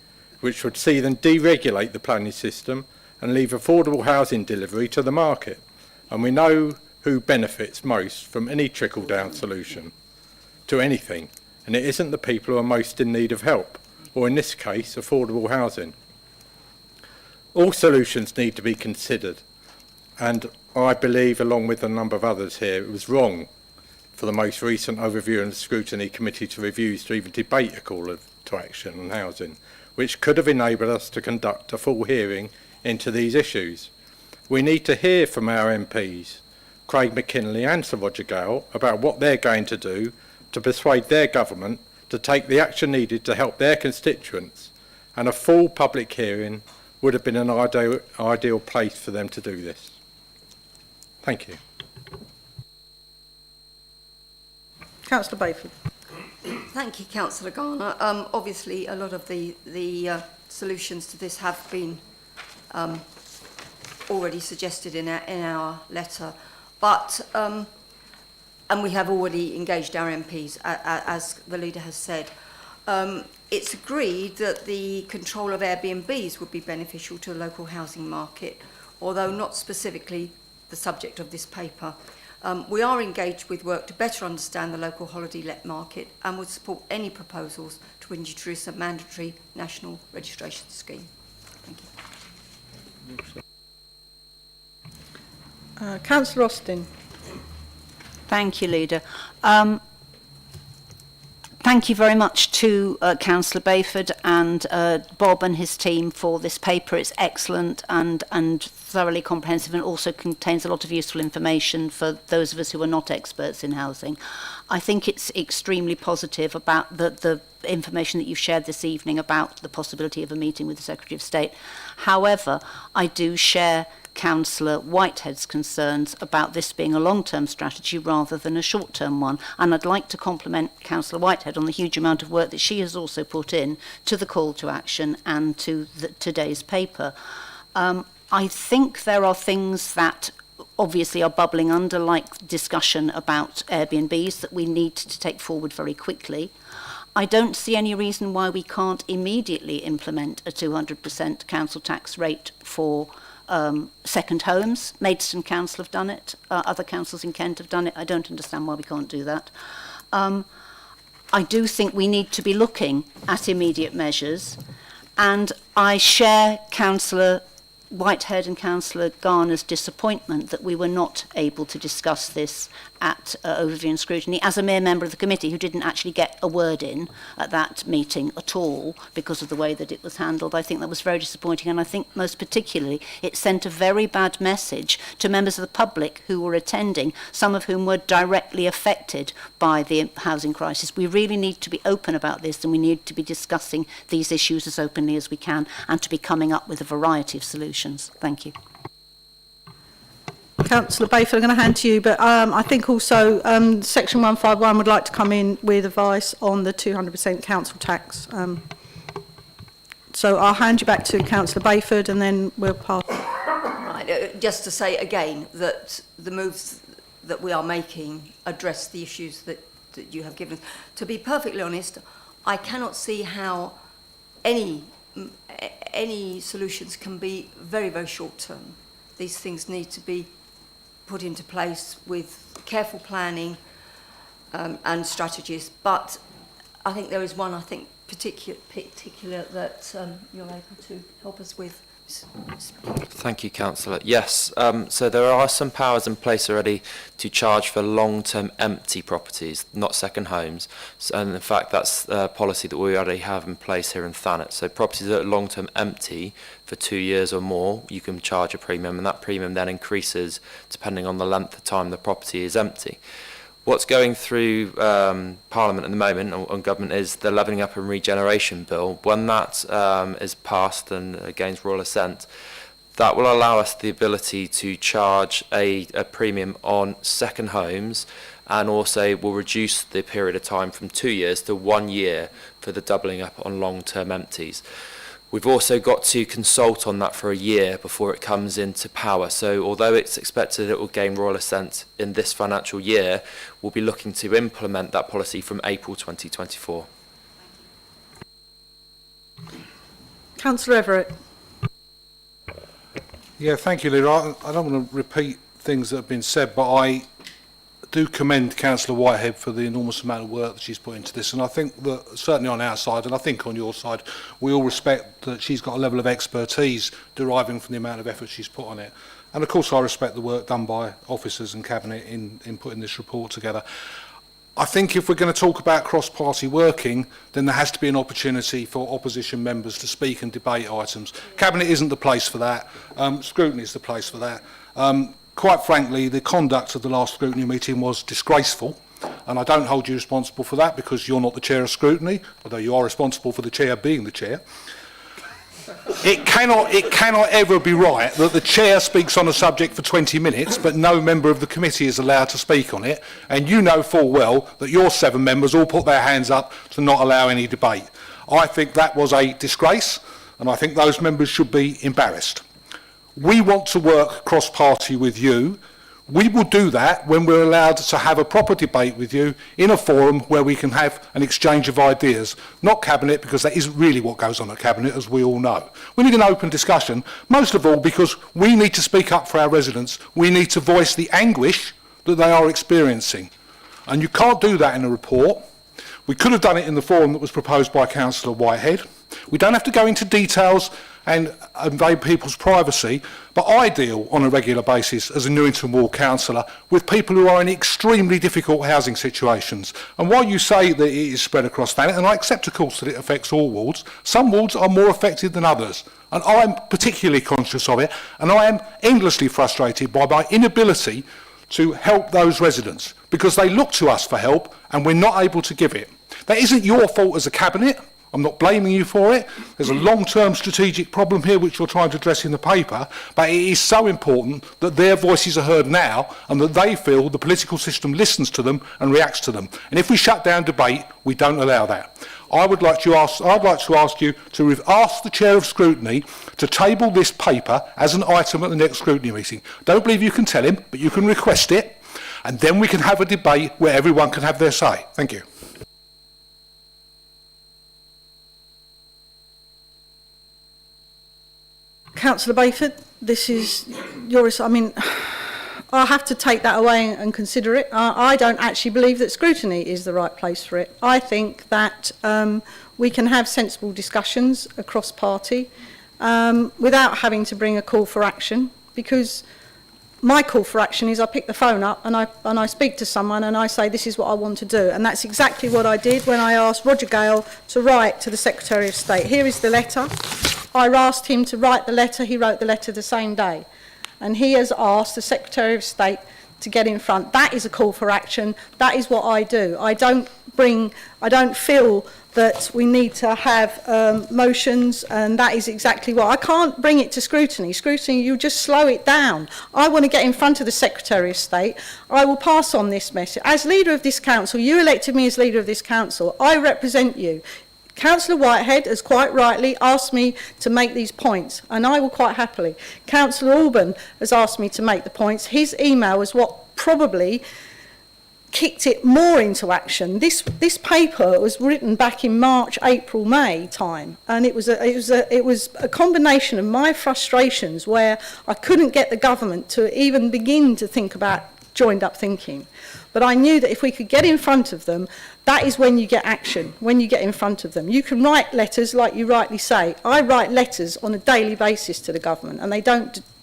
which would see them deregulate the planning system and leave affordable housing delivery to the market. And we know who benefits most from any trickle-down solution to anything, and it isn't the people who are most in need of help, or in this case, affordable housing. All solutions need to be considered, and I believe, along with a number of others here, it was wrong for the most recent overview and scrutiny committee to refuse to even debate a call to action on housing, which could have enabled us to conduct a full hearing into these issues. We need to hear from our MPs, Craig McKinley and Sir Roger Gale, about what they're going to do to persuade their government to take the action needed to help their constituents, and a full public hearing would have been an ideal place for them to do this. Thank you. Councillor Bayford. Thank you, Councillor Garner. Obviously, a lot of the solutions to this have been already suggested in our letter, but and we have already engaged our MPs, as the leader has said. It's agreed that the control of Airbnbs would be beneficial to the local housing market, although not specifically the subject of this paper. We are engaged with work to better understand the local holiday let market and would support any proposals to introduce a mandatory national registration scheme. Thank you. Councillor Austin. Thank you, Leader. Thank you very much to Councillor Bayford and Bob and his team for this paper. It's excellent and thoroughly comprehensive, and also contains a lot of useful information for those of us who are not experts in housing. I think it's extremely positive about the information that you've shared this evening about the possibility of a meeting with the Secretary of State. However, I do share Councillor Whitehead's concerns about this being a long-term strategy rather than a short-term one, and I'd like to compliment Councillor Whitehead on the huge amount of work that she has also put in to the call to action and to today's paper. I think there are things that obviously are bubbling under, like discussion about Airbnbs that we need to take forward very quickly. I don't see any reason why we can't immediately implement a 200% council tax rate for second homes. Maidstone Council have done it. Other councils in Kent have done it. I don't understand why we can't do that. I do think we need to be looking at immediate measures, and I share Councillor Whitehead and Councillor Garner's disappointment that we were not able to discuss this at overview and scrutiny as a mere member of the committee who didn't actually get a word in at that meeting at all because of the way that it was handled. I think that was very disappointing, and I think most particularly it sent a very bad message to members of the public who were attending, some of whom were directly affected by the housing crisis. We really need to be open about this, and we need to be discussing these issues as openly as we can and to be coming up with a variety of solutions. Thank you. Councillor Bayford, I'm going to hand to you, but I think also Section 151 would like to come in with advice on the 200% council tax. So I'll hand you back to Councillor Bayford and then we'll pass. Right, just to say again that the moves that we are making address the issues that you have given us. To be perfectly honest, I cannot see how any solutions can be very, very short term. These things need to be put into place with careful planning and strategies. But I think there is one, particular that you're able to help us with. Thank you, Councillor. Yes, so there are some powers in place already to charge for long-term empty properties, not second homes. So, and in fact, that's a policy that we already have in place here in Thanet. So properties that are long-term empty for 2 years or more, you can charge a premium, and that premium then increases depending on the length of time the property is empty. What's going through Parliament at the moment on government is the Levelling Up and Regeneration Bill. When that is passed and gains royal assent, that will allow us the ability to charge a premium on second homes, and also will reduce the period of time from 2 years to 1 year for the doubling up on long-term empties. We've also got to consult on that for a year before it comes into power. So although it's expected it will gain royal assent in this financial year, we'll be looking to implement that policy from April 2024. Councillor Everett. Yeah, thank you, Leader. I don't want to repeat things that have been said, but I do commend Councillor Whitehead for the enormous amount of work that she's put into this, and I think that certainly on our side, and I think on your side, we all respect that she's got a level of expertise deriving from the amount of effort she's put on it. And of course I respect the work done by officers and Cabinet in putting this report together. I think if we're going to talk about cross-party working, then there has to be an opportunity for opposition members to speak and debate items. Cabinet isn't the place for that. Scrutiny is the place for that. Quite frankly, the conduct of the last scrutiny meeting was disgraceful, and I don't hold you responsible for that because you're not the chair of scrutiny, although you are responsible for the chair being the chair. It cannot ever be right that the chair speaks on a subject for 20 minutes, but no member of the committee is allowed to speak on it, and you know full well that your 7 members all put their hands up to not allow any debate. I think that was a disgrace, and I think those members should be embarrassed. We want to work cross-party with you. We will do that when we're allowed to have a proper debate with you in a forum where we can have an exchange of ideas, not Cabinet, because that isn't really what goes on at Cabinet, as we all know. We need an open discussion, most of all because we need to speak up for our residents. We need to voice the anguish that they are experiencing. And you can't do that in a report. We could have done it in the forum that was proposed by Councillor Whitehead. We don't have to go into details and invade people's privacy, but I deal on a regular basis as a Newington Ward councillor with people who are in extremely difficult housing situations. And while you say that it is spread across Thanet, and I accept of course that it affects all wards, some wards are more affected than others. And I'm particularly conscious of it, and I am endlessly frustrated by my inability to help those residents because they look to us for help and we're not able to give it. That isn't your fault as a Cabinet. I'm not blaming you for it. There's a long-term strategic problem here which you're trying to address in the paper, but it is so important that their voices are heard now and that they feel the political system listens to them and reacts to them. And if we shut down debate, we don't allow that. I'd like to ask you to ask the Chair of Scrutiny to table this paper as an item at the next scrutiny meeting. Don't believe you can tell him, but you can request it, and then we can have a debate where everyone can have their say. Thank you. Councillor Bayford, this is your... I mean, I'll have to take that away and consider it. I don't actually believe that scrutiny is the right place for it. I think that we can have sensible discussions across party without having to bring a call for action, because my call for action is I pick the phone up and I speak to someone and I say this is what I want to do, and that's exactly what I did when I asked Roger Gale to write to the Secretary of State. Here is the letter. I asked him to write the letter. He wrote the letter the same day, and he has asked the Secretary of State to get in front. That is a call for action. That is what I do. I don't feel that we need to have motions, and that is exactly what. I can't bring it to scrutiny. Scrutiny, you just slow it down. I want to get in front of the Secretary of State. I will pass on this message. As leader of this council, you elected me as leader of this council. I represent you. Councillor Whitehead has quite rightly asked me to make these points, and I will quite happily. Councillor Alban has asked me to make the points. His email was what probably kicked it more into action. This paper was written back in March, April, May time, and it was a combination of my frustrations where I couldn't get the government to even begin to think about joined up thinking. But I knew that if we could get in front of them, that is when you get action, when you get in front of them. You can write letters, like you rightly say. I write letters on a daily basis to the government, and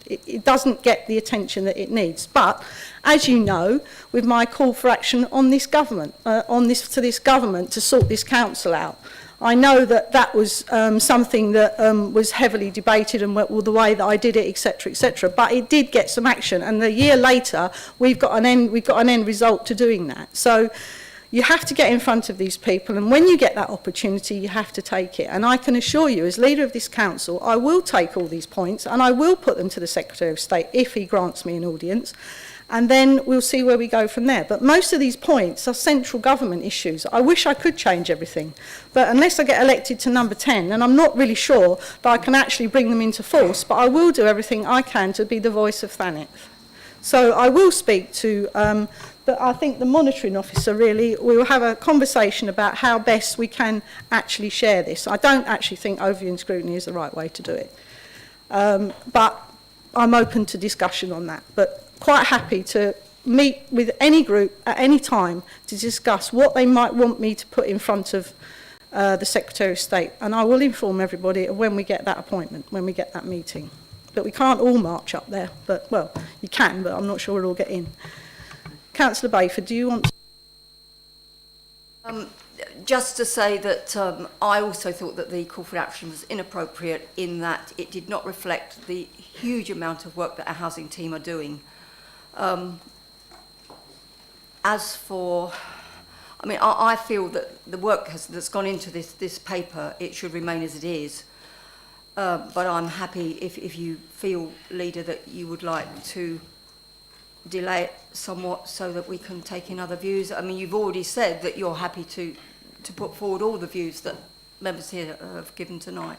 it doesn't get the attention that it needs. But, as you know, with my call for action on this government, to this government to sort this council out, I know that that was something that was heavily debated, and the way that I did it, etc., etc. But it did get some action, and a year later, we've got an end result to doing that. So you have to get in front of these people, and when you get that opportunity, you have to take it. And I can assure you, as leader of this council, I will take all these points, and I will put them to the Secretary of State if he grants me an audience. And then we'll see where we go from there. But most of these points are central government issues. I wish I could change everything, but unless I get elected to number 10, and I'm not really sure that I can actually bring them into force, but I will do everything I can to be the voice of Thanet. So I will speak to, but I think the monitoring officer really, we will have a conversation about how best we can actually share this. I don't actually think overviewing scrutiny is the right way to do it. But I'm open to discussion on that. But quite happy to meet with any group at any time to discuss what they might want me to put in front of the Secretary of State, and I will inform everybody when we get that appointment, when we get that meeting. But we can't all march up there, but, well, you can, but I'm not sure we'll all get in. Councillor Bayford, do you want to... Just to say that I also thought that the call for action was inappropriate in that it did not reflect the huge amount of work that our housing team are doing. As for, I mean, I feel that the work that's gone into this paper, it should remain as it is. But I'm happy if you feel, Leader, that you would like to delay it somewhat so that we can take in other views. I mean, you've already said that you're happy to put forward all the views that members here have given tonight.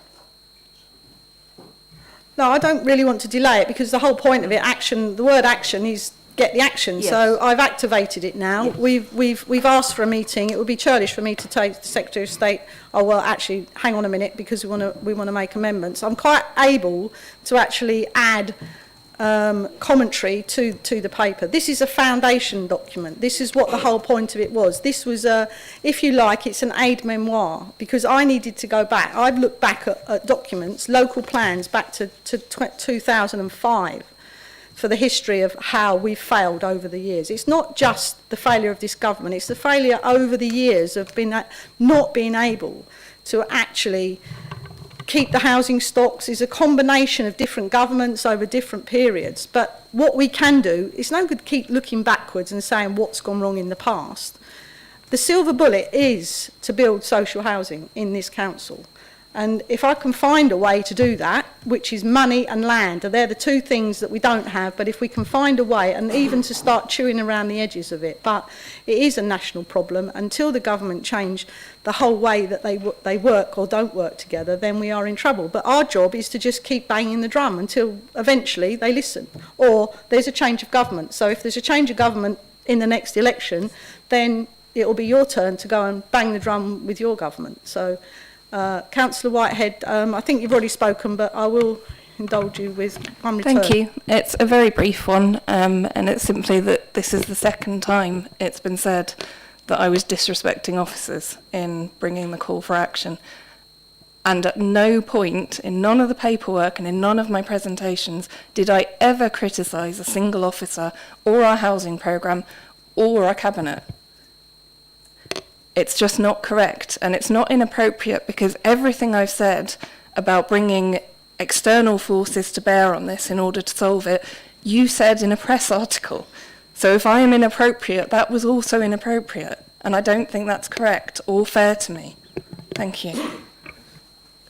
No, I don't really want to delay it, because the whole point of it, action, the word action is get the action. Yes. So I've activated it now. Yes. We've asked for a meeting. It would be churlish for me to take the Secretary of State, oh, well, actually, hang on a minute, because we want to make amendments. I'm quite able to actually add commentary to the paper. This is a foundation document. This is what the whole point of it was. This was if you like, it's an aid memoir, because I needed to go back. I've looked back at documents, local plans back to 2005 for the history of how we've failed over the years. It's not just the failure of this government, it's the failure over the years of not being able to actually keep the housing stocks. Is a combination of different governments over different periods. But what we can do, it's no good keep looking backwards and saying what's gone wrong in the past. The silver bullet is to build social housing in this council. And if I can find a way to do that, which is money and land, and they're the two things that we don't have, but if we can find a way, and even to start chewing around the edges of it, but it is a national problem. Until the government change the whole way that they work or don't work together, then we are in trouble. But our job is to just keep banging the drum until eventually they listen, or there's a change of government. So if there's a change of government in the next election, then it will be your turn to go and bang the drum with your government. So Councillor Whitehead, I think you've already spoken, but I will indulge you with one return. Thank you. It's a very brief one, and it's simply that this is the second time it's been said that I was disrespecting officers in bringing the call for action. And at no point in none of the paperwork and in none of my presentations did I ever criticise a single officer or our housing programme or our cabinet. It's just not correct, and it's not inappropriate, because everything I've said about bringing external forces to bear on this in order to solve it, you said in a press article. So if I am inappropriate, that was also inappropriate, and I don't think that's correct or fair to me. Thank you.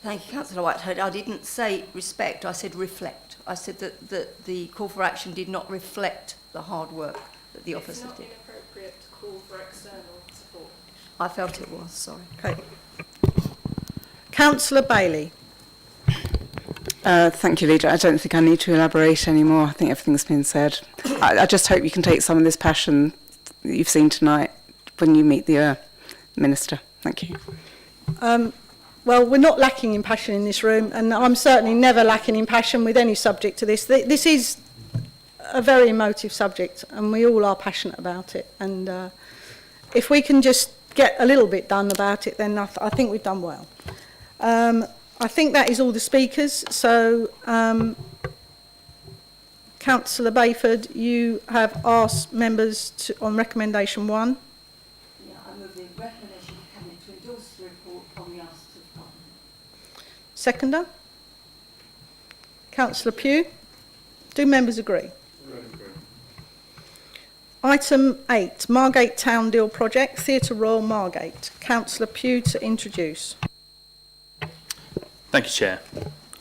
Thank you, Councillor Whitehead. I didn't say respect, I said reflect. I said that the call for action did not reflect the hard work that the officers did. It's not inappropriate to call for external support. I felt it was, sorry. Okay. Councillor Bailey. Thank you, Leader. I don't think I need to elaborate anymore. I think everything's been said. I just hope you can take some of this passion that you've seen tonight when you meet the Minister. Thank you. Well, we're not lacking in passion in this room, and I'm certainly never lacking in passion with any subject to this. This is a very emotive subject, and we all are passionate about it. And if we can just get a little bit done about it, then I think we've done well. I think that is all the speakers. So, Councillor Bayford, you have asked members on recommendation 1. Yeah, I move the recommendation of Cabinet to endorse the report on the asks of Parliament. Seconder? Councillor Pugh? Do members agree? Item 8, Margate Town Deal Project, Theatre Royal Margate. Councillor Pugh to introduce. Thank you, Chair.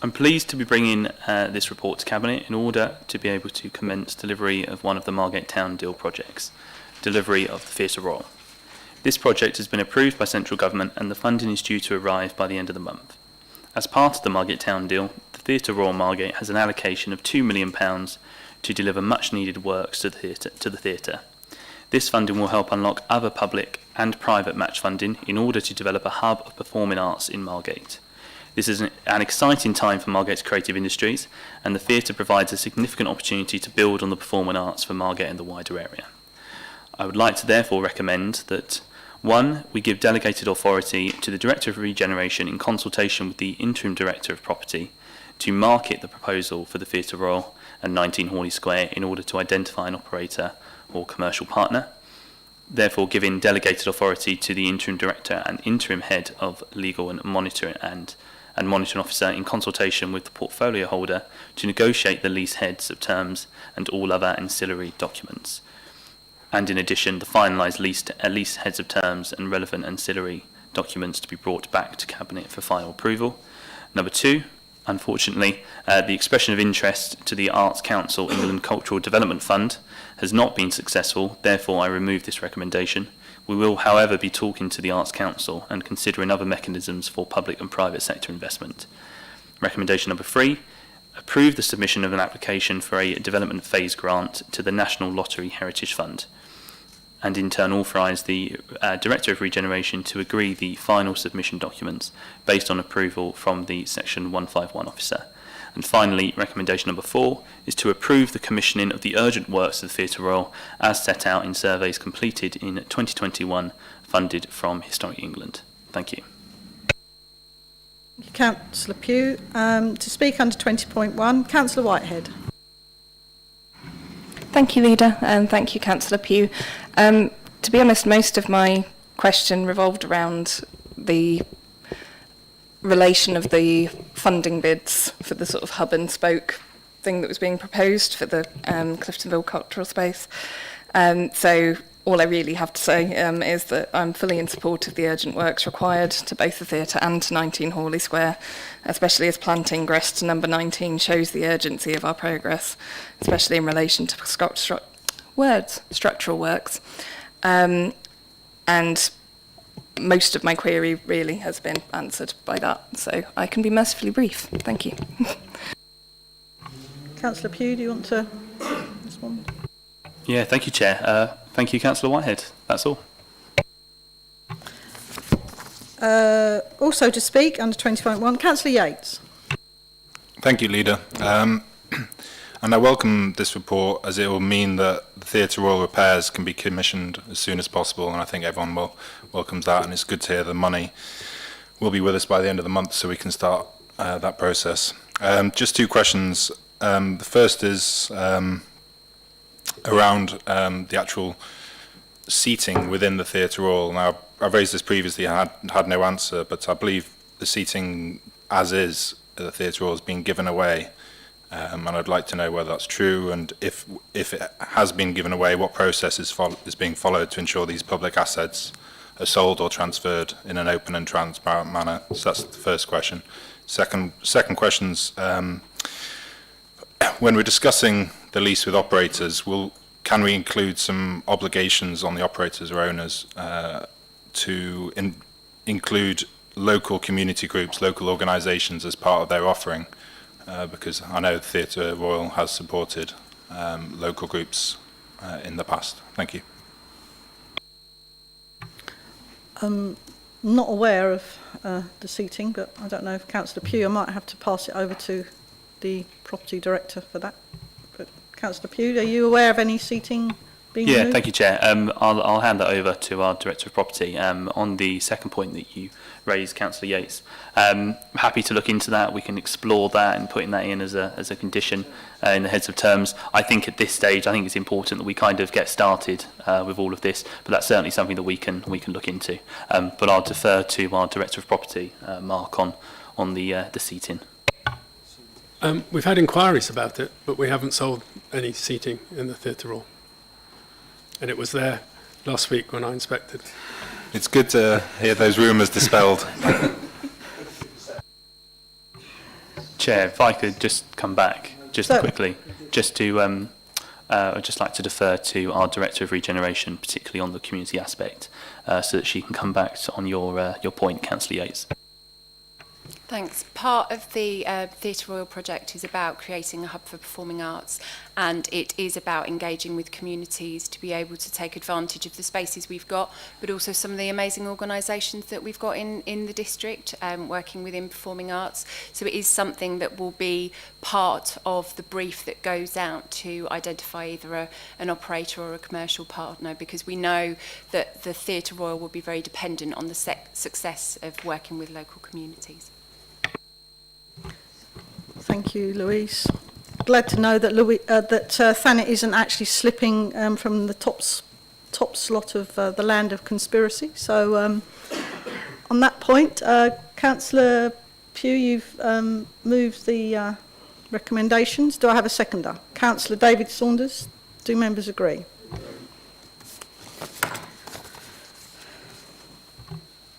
I'm pleased to be bringing this report to Cabinet in order to be able to commence delivery of one of the Margate Town Deal projects, delivery of the Theatre Royal. This project has been approved by Central Government and the funding is due to arrive by the end of the month. As part of the Margate Town Deal, the Theatre Royal Margate has an allocation of £2 million to deliver much needed works to the theatre. This funding will help unlock other public and private match funding in order to develop a hub of performing arts in Margate. This is an exciting time for Margate's creative industries, and the theatre provides a significant opportunity to build on the performing arts for Margate and the wider area. I would like to therefore recommend that 1. We give delegated authority to the Director of Regeneration in consultation with the Interim Director of Property to market the proposal for the Theatre Royal and 19 Hawley Square in order to identify an operator or commercial partner. Therefore, giving delegated authority to the Interim Director and Interim Head of Legal and Monitoring Officer in consultation with the portfolio holder to negotiate the lease heads of terms and all other ancillary documents. And in addition, the finalised lease heads of terms and relevant ancillary documents to be brought back to Cabinet for final approval. Number 2, unfortunately, the expression of interest to the Arts Council England Cultural Development Fund has not been successful, therefore I remove this recommendation. We will, however, be talking to the Arts Council and considering other mechanisms for public and private sector investment. Recommendation number 3, approve the submission of an application for a development phase grant to the National Lottery Heritage Fund, and in turn authorise the Director of Regeneration to agree the final submission documents based on approval from the Section 151 officer. And finally, recommendation number 4 is to approve the commissioning of the urgent works of the Theatre Royal as set out in surveys completed in 2021, funded from Historic England. Thank you. Thank you, Councillor Pugh. To speak under 20.1, Councillor Whitehead. Thank you, Leader, and thank you, Councillor Pugh. To be honest, most of my question revolved around the relation of the funding bids for the sort of hub and spoke thing that was being proposed for the Cliftonville cultural space. So all I really have to say is that I'm fully in support of the urgent works required to both the theatre and to 19 Hawley Square, especially as planting grass to number 19 shows the urgency of our progress, especially in relation to structural works. And most of my query really has been answered by that, so I can be mercifully brief. Thank you. Councillor Pugh, do you want to respond? Yeah, thank you, Chair. Thank you, Councillor Whitehead. That's all. Also to speak, under 20.1, Councillor Yates. Thank you, Leader. And I welcome this report, as it will mean that the Theatre Royal repairs can be commissioned as soon as possible, and I think everyone welcomes that, and it's good to hear the money will be with us by the end of the month so we can start that process. Just two questions. The first is around the actual seating within the Theatre Royal. Now, I've raised this previously and had no answer, but I believe the seating as is at the Theatre Royal has been given away. And I'd like to know whether that's true, and if it has been given away, what process is being followed to ensure these public assets are sold or transferred in an open and transparent manner. So that's the first question. Second question's, when we're discussing the lease with operators, can we include some obligations on the operators or owners to include local community groups, local organisations as part of their offering? Because I know Theatre Royal has supported local groups in the past. Thank you. Not aware of the seating, but I don't know if Councillor Pugh, I might have to pass it over to the property director for that. But Councillor Pugh, are you aware of any seating being removed? Thank you, Chair. I'll hand that over to our Director of Property. On the second point that you raised, Councillor Yates, happy to look into that. We can explore that and putting that in as a condition in the heads of terms. I think at this stage, I think it's important that we kind of get started with all of this, but that's certainly something that we can look into. But I'll defer to our Director of Property, Mark, on the seating. We've had inquiries about it, but we haven't sold any seating in the Theatre Royal. And it was there last week when I inspected. It's good to hear those rumours dispelled. Chair, if I could just come back quickly, I'd just like to defer to our Director of Regeneration, particularly on the community aspect, so that she can come back on your point, Councillor Yates. Thanks. Part of the Theatre Royal project is about creating a hub for performing arts, and it is about engaging with communities to be able to take advantage of the spaces we've got, but also some of the amazing organisations that we've got in the district working within performing arts. So it is something that will be part of the brief that goes out to identify either an operator or a commercial partner, because we know that the Theatre Royal will be very dependent on the success of working with local communities. Thank you, Louise. Glad to know that Thanet isn't actually slipping from the top slot of the land of conspiracy. So on that point, Councillor Pugh, you've moved the recommendations. Do I have a seconder? Councillor David Saunders. Do members agree?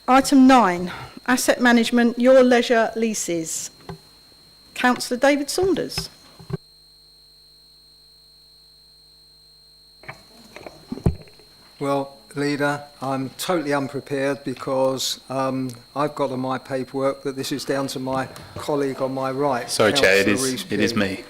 Item 9, asset management, your leisure leases. Councillor David Saunders. Well, Leader, I'm totally unprepared because I've got on my paperwork that this is down to my colleague on my right. Sorry, Chair, it is me.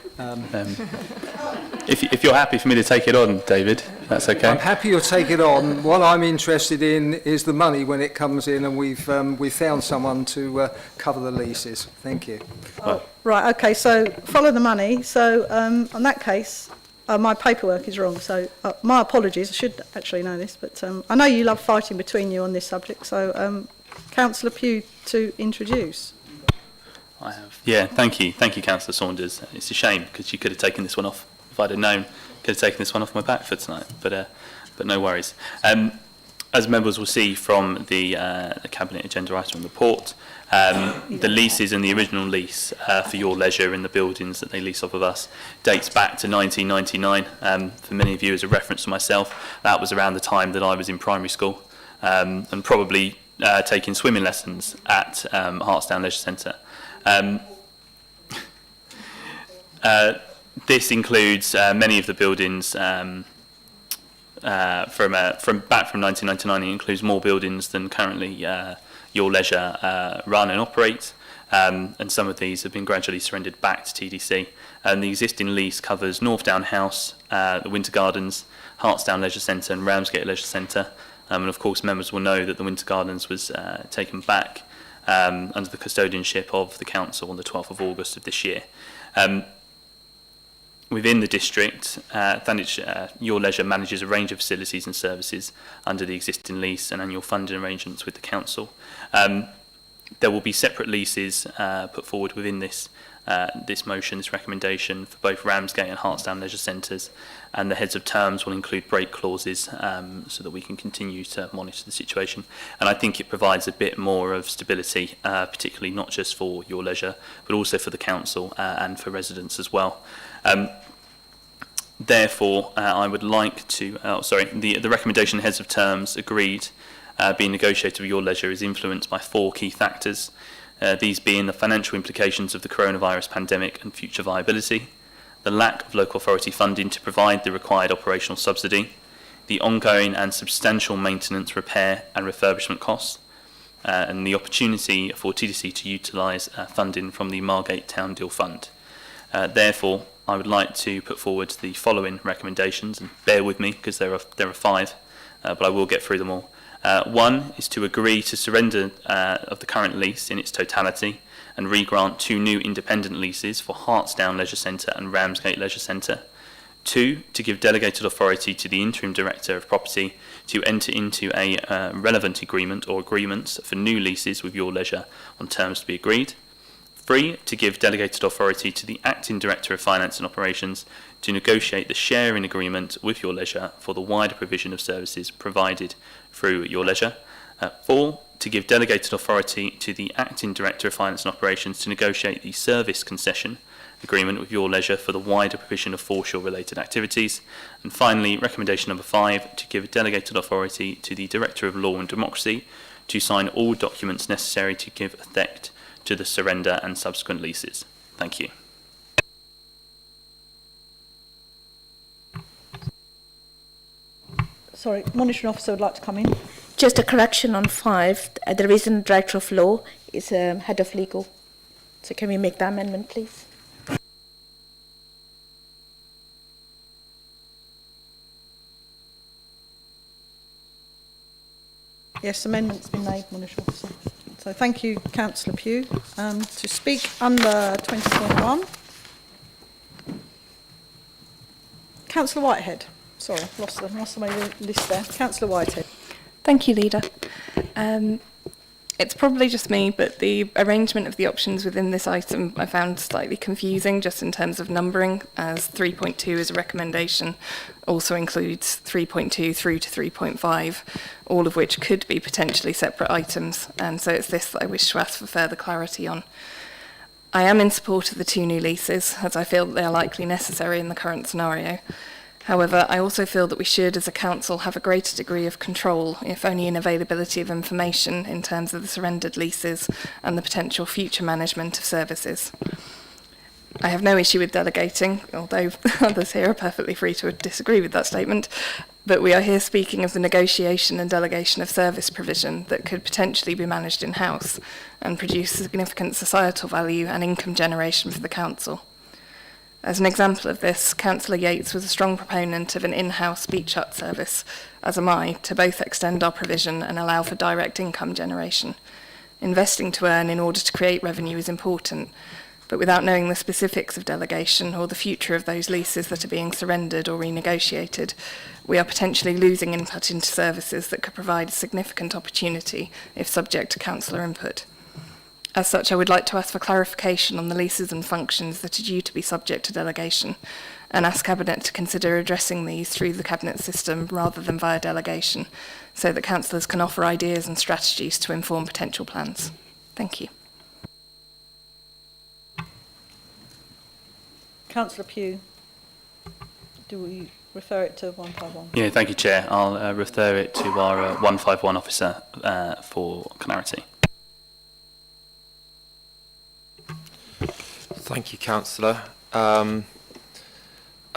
If you're happy for me to take it on, David, that's okay. I'm happy you'll take it on. What I'm interested in is the money when it comes in, and we've found someone to cover the leases. Thank you. Oh, right, okay, so follow the money. So on that case, my paperwork is wrong, so my apologies. I should actually know this, but I know you love fighting between you on this subject, so Councillor Pugh to introduce. I have. Yeah, thank you, Councillor Saunders. It's a shame because you could have taken this one off. If I'd have known, could have taken this one off my back for tonight. But no worries. As members will see from the Cabinet agenda item report, the leases and the original lease for Your Leisure in the buildings that they lease off of us dates back to 1999. For many of you, as a reference to myself, that was around the time that I was in primary school and probably taking swimming lessons at Hartsdown Leisure Centre. This includes many of the buildings from back from 1999. It includes more buildings than currently Your Leisure run and operate, and some of these have been gradually surrendered back to TDC. And the existing lease covers Northdown House, the Winter Gardens, Hartsdown Leisure Centre and Ramsgate Leisure Centre. And of course members will know that the Winter Gardens was taken back under the custodianship of the council on the 12th of August of this year. Within the district, Thanet, Your Leisure manages a range of facilities and services under the existing lease and annual funding arrangements with the council. There will be separate leases put forward within this motion, this recommendation, for both Ramsgate and Hartsdown Leisure Centres, and the heads of terms will include break clauses so that we can continue to monitor the situation. And I think it provides a bit more of stability, particularly not just for Your Leisure, but also for the council and for residents as well. Therefore, I would like to, the recommendation heads of terms agreed being negotiated with Your Leisure is influenced by 4 key factors, these being the financial implications of the coronavirus pandemic and future viability, the lack of local authority funding to provide the required operational subsidy, the ongoing and substantial maintenance, repair and refurbishment costs, and the opportunity for TDC to utilise funding from the Margate Town Deal Fund. Therefore, I would like to put forward the following recommendations, and bear with me because there are 5, but I will get through them all. 1 is to agree to surrender of the current lease in its totality and re-grant 2 new independent leases for Hartsdown Leisure Centre and Ramsgate Leisure Centre. 2, to give delegated authority to the Interim Director of Property to enter into a relevant agreement or agreements for new leases with Your Leisure on terms to be agreed. 3, to give delegated authority to the Acting Director of Finance and Operations to negotiate the sharing agreement with Your Leisure for the wider provision of services provided through Your Leisure. 4, to give delegated authority to the Acting Director of Finance and Operations to negotiate the service concession agreement with Your Leisure for the wider provision of foreshore-related activities. And finally, recommendation number 5, to give delegated authority to the Director of Law and Democracy to sign all documents necessary to give effect to the surrender and subsequent leases. Thank you. Sorry, monitoring officer would like to come in. Just a correction on 5. There isn't Director of Law, it's Head of Legal. So can we make that amendment, please? Yes, amendment's been made, monitoring officer. So thank you, Councillor Pugh. To speak under 20.1, Councillor Whitehead. Sorry, I've lost my list there. Councillor Whitehead. Thank you, Leader. It's probably just me, but the arrangement of the options within this item I found slightly confusing just in terms of numbering, as 3.2 as a recommendation also includes 3.2 through to 3.5, all of which could be potentially separate items, and so it's this that I wish to ask for further clarity on. I am in support of the 2 new leases, as I feel that they are likely necessary in the current scenario. However, I also feel that we should, as a council, have a greater degree of control, if only in availability of information in terms of the surrendered leases and the potential future management of services. I have no issue with delegating, although others here are perfectly free to disagree with that statement, but we are here speaking of the negotiation and delegation of service provision that could potentially be managed in-house and produce significant societal value and income generation for the council. As an example of this, Councillor Yates was a strong proponent of an in-house beach hut service, as am I, to both extend our provision and allow for direct income generation. Investing to earn in order to create revenue is important, but without knowing the specifics of delegation or the future of those leases that are being surrendered or renegotiated, we are potentially losing input into services that could provide a significant opportunity if subject to councillor input. As such, I would like to ask for clarification on the leases and functions that are due to be subject to delegation, and ask Cabinet to consider addressing these through the Cabinet system rather than via delegation, so that councillors can offer ideas and strategies to inform potential plans. Thank you. Councillor Pugh, do we refer it to 151? Yeah, thank you, Chair. I'll refer it to our 151 officer for clarity. Thank you, Councillor. I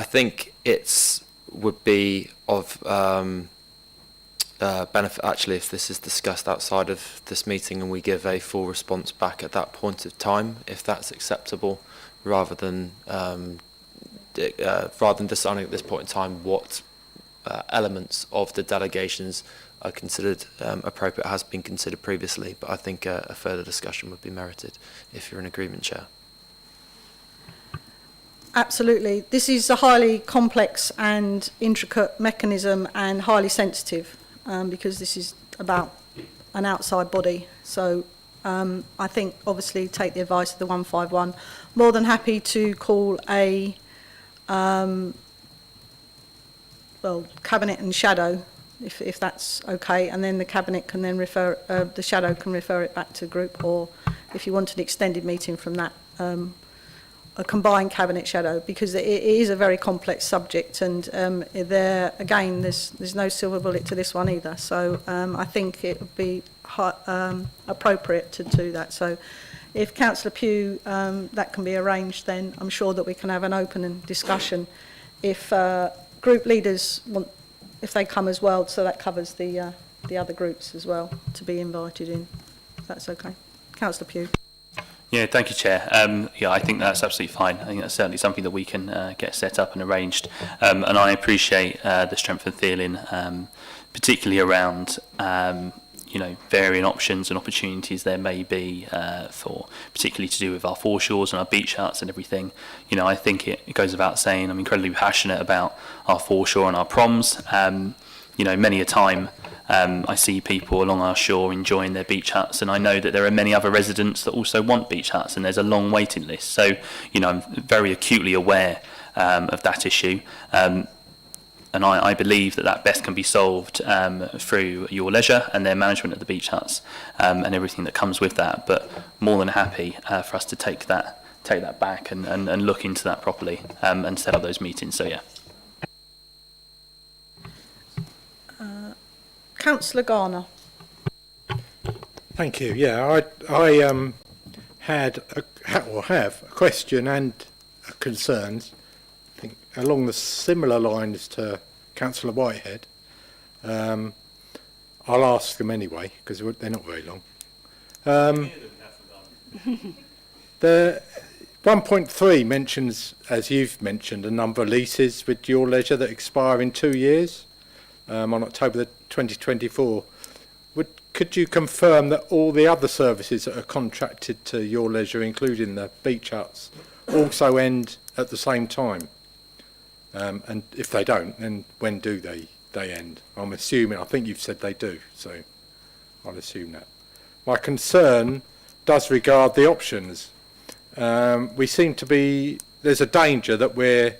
think it's would be of benefit actually if this is discussed outside of this meeting and we give a full response back at that point of time, if that's acceptable, rather than deciding at this point in time what elements of the delegations are considered appropriate has been considered previously. But I think a further discussion would be merited if you're in agreement, Chair. Absolutely. This is a highly complex and intricate mechanism and highly sensitive because this is about an outside body. So I think obviously take the advice of the 151. More than happy to call a Cabinet and Shadow if that's okay, and then the Cabinet can then refer, the Shadow can refer it back to group, or if you want an extended meeting from that, a combined Cabinet Shadow, because it is a very complex subject, and there again there's no silver bullet to this one either. So I think it would be appropriate to do that. So if Councillor Pugh that can be arranged, then I'm sure that we can have an open discussion. If group leaders want, if they come as well, so that covers the other groups as well to be invited in. If that's okay, Councillor Pugh. Yeah, thank you, Chair. Yeah, I think that's absolutely fine. I think that's certainly something that we can get set up and arranged. And I appreciate the strength and feeling, particularly around, you know, varying options and opportunities there may be for, particularly to do with our foreshores and our beach huts and everything. You know, I think it goes without saying, I'm incredibly passionate about our foreshore and our proms. You know, many a time, I see people along our shore enjoying their beach huts, and I know that there are many other residents that also want beach huts, and there's a long waiting list. So, you know, I'm very acutely aware of that issue, and I believe that best can be solved through your leisure and their management of the beach huts and everything that comes with that. But more than happy for us to take that back and look into that properly and set up those meetings. So yeah. Councillor Garner. Thank you. Yeah, I have a question and concerns, I think, along the similar lines to Councillor Whitehead. I'll ask them anyway, because they're not very long. The 1.3 mentions, as you've mentioned, a number of leases with your leisure that expire in 2 years, on October the 2024. Could you confirm that all the other services that are contracted to your leisure, including the beach huts, also end at the same time? And if they don't, then when do they end? I'm assuming, I think you've said they do, so I'll assume that. My concern does regard the options. We seem to be, there's a danger that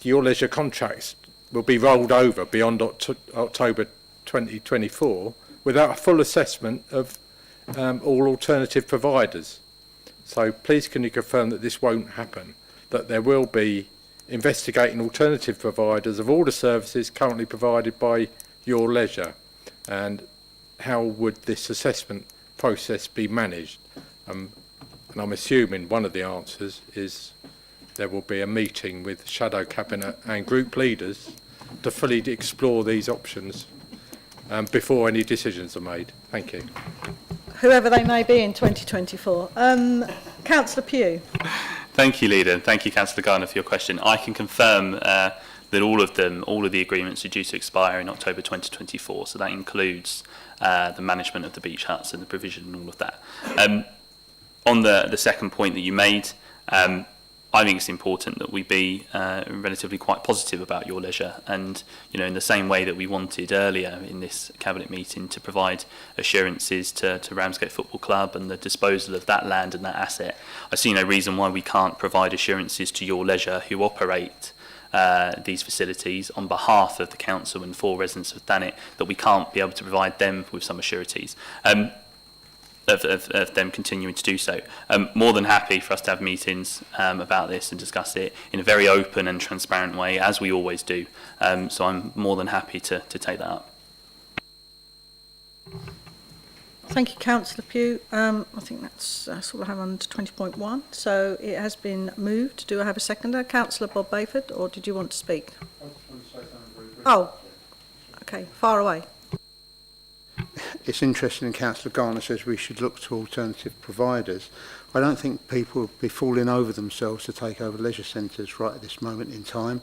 your leisure contracts will be rolled over beyond October 2024 without a full assessment of all alternative providers. So please can you confirm that this won't happen, that there will be investigating alternative providers of all the services currently provided by your leisure, and how would this assessment process be managed? And I'm assuming one of the answers is there will be a meeting with Shadow Cabinet and group leaders to fully explore these options before any decisions are made. Thank you. Whoever they may be in 2024. Councillor Pugh. Thank you, Leader. Thank you, Councillor Garner, for your question. I can confirm that all of the agreements are due to expire in October 2024. So that includes the management of the beach huts and the provision and all of that. On the second point that you made, I think it's important that we be relatively quite positive about your leisure, and in the same way that we wanted earlier in this cabinet meeting to provide assurances to Ramsgate Football Club and the disposal of that land and that asset. I see no reason why we can't provide assurances to your leisure, who operate these facilities on behalf of the council and for residents of Thanet, that we can't be able to provide them with some assurities. Of them continuing to do so. More than happy for us to have meetings about this and discuss it in a very open and transparent way, as we always do. So I'm more than happy to take that up. Thank you, Councillor Pugh. I think that's all I have under 20.1. So it has been moved. Do I have a seconder? Councillor Bob Bayford, or did you want to speak? I just want to say something very briefly. Oh, okay, far away. It's interesting, Councillor Garner says we should look to alternative providers. I don't think people will be falling over themselves to take over leisure centres right at this moment in time.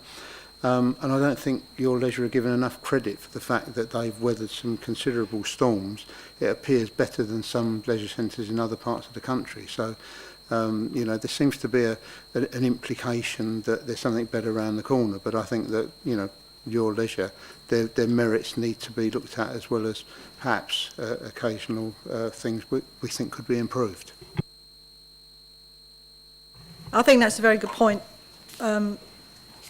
And I don't think your leisure are given enough credit for the fact that they've weathered some considerable storms. It appears better than some leisure centres in other parts of the country. So, there seems to be an implication that there's something better around the corner. But I think that, your leisure, their merits need to be looked at, as well as perhaps occasional things we think could be improved. I think that's a very good point.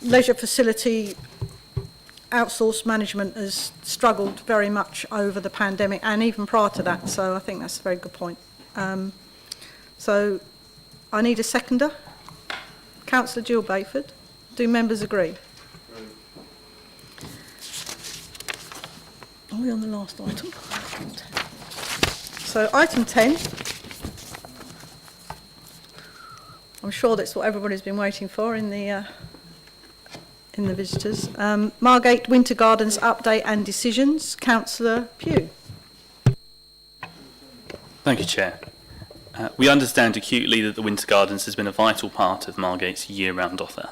Leisure facility outsourced management has struggled very much over the pandemic and even prior to that, so I think that's a very good point. So I need a seconder. Councillor Jill Bayford. Do members agree? Are we on the last item? So item 10. I'm sure that's what everybody's been waiting for in the visitors. Margate Winter Gardens update and decisions. Councillor Pugh. Thank you, Chair. We understand acutely that the Winter Gardens has been a vital part of Margate's year-round offer.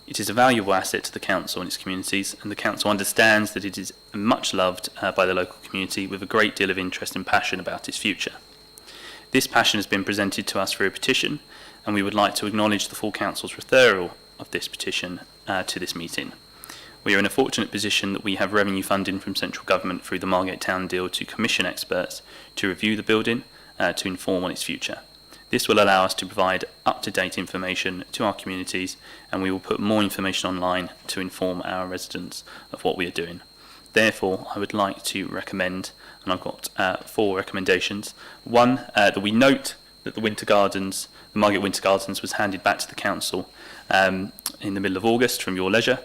It is a valuable asset to the council and its communities, and the council understands that it is much loved by the local community, with a great deal of interest and passion about its future. This passion has been presented to us through a petition, and we would like to acknowledge the full council's referral of this petition to this meeting. We are in a fortunate position that we have revenue funding from central government through the Margate Town deal to commission experts to review the building to inform on its future. This will allow us to provide up-to-date information to our communities, and we will put more information online to inform our residents of what we are doing. Therefore, I would like to recommend, and I've got 4 recommendations. One, that we note that the Margate Winter Gardens was handed back to the council in the middle of August from your leisure,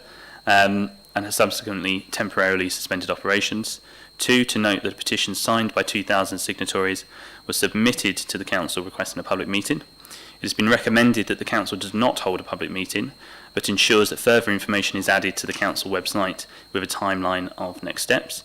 and has subsequently temporarily suspended operations. 2, to note that a petition signed by 2,000 signatories was submitted to the council requesting a public meeting. It has been recommended that the council does not hold a public meeting, but ensures that further information is added to the council website with a timeline of next steps.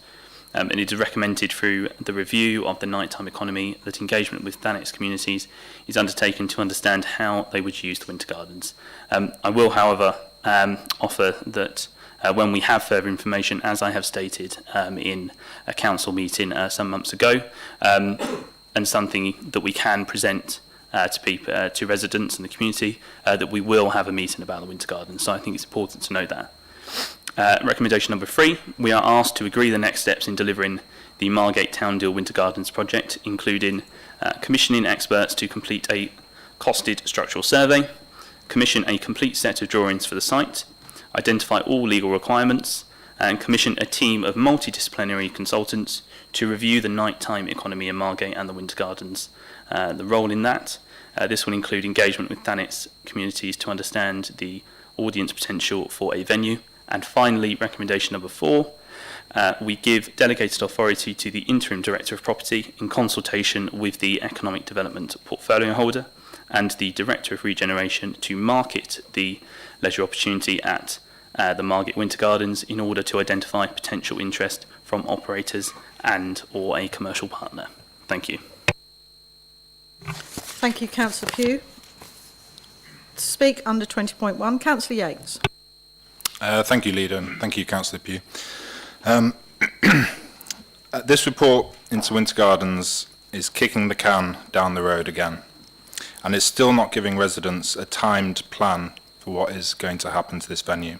And it is recommended through the review of the nighttime economy that engagement with Thanet's communities is undertaken to understand how they would use the Winter Gardens. I will, however, offer that when we have further information, as I have stated in a council meeting some months ago, and something that we can present to people, to residents and the community, that we will have a meeting about the Winter Gardens. So I think it's important to note that. Recommendation number 3, we are asked to agree the next steps in delivering the Margate Town Deal Winter Gardens project, including commissioning experts to complete a costed structural survey, commission a complete set of drawings for the site, identify all legal requirements, and commission a team of multidisciplinary consultants to review the nighttime economy in Margate and the Winter Gardens. The role in that, this will include engagement with Thanet's communities to understand the audience potential for a venue. And finally, recommendation number 4, we give delegated authority to the Interim Director of Property in consultation with the Economic Development Portfolio Holder and the Director of Regeneration to market the leisure opportunity at the Margate Winter Gardens in order to identify potential interest from operators and or a commercial partner. Thank you. Thank you, Councillor Pugh. To speak under 20.1, Councillor Yates. Thank you, Leader, and thank you, Councillor Pugh. This report into Winter Gardens is kicking the can down the road again. and it's still not giving residents a timed plan for what is going to happen to this venue.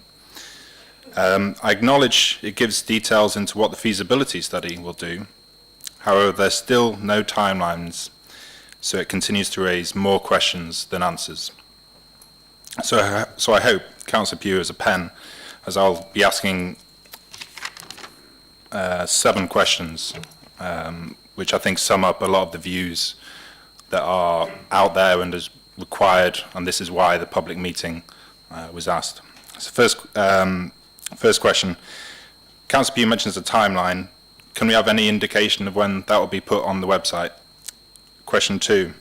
I acknowledge it gives details into what the feasibility study will do. However, there's still no timelines, so it continues to raise more questions than answers. So I hope Councillor Pugh has a pen, as I'll be asking 7 questions, which I think sum up a lot of the views that are out there and is required, and this is why the public meeting was asked. So first question, Councillor Pugh mentions a timeline. Can we have any indication of when that will be put on the website? Question 2,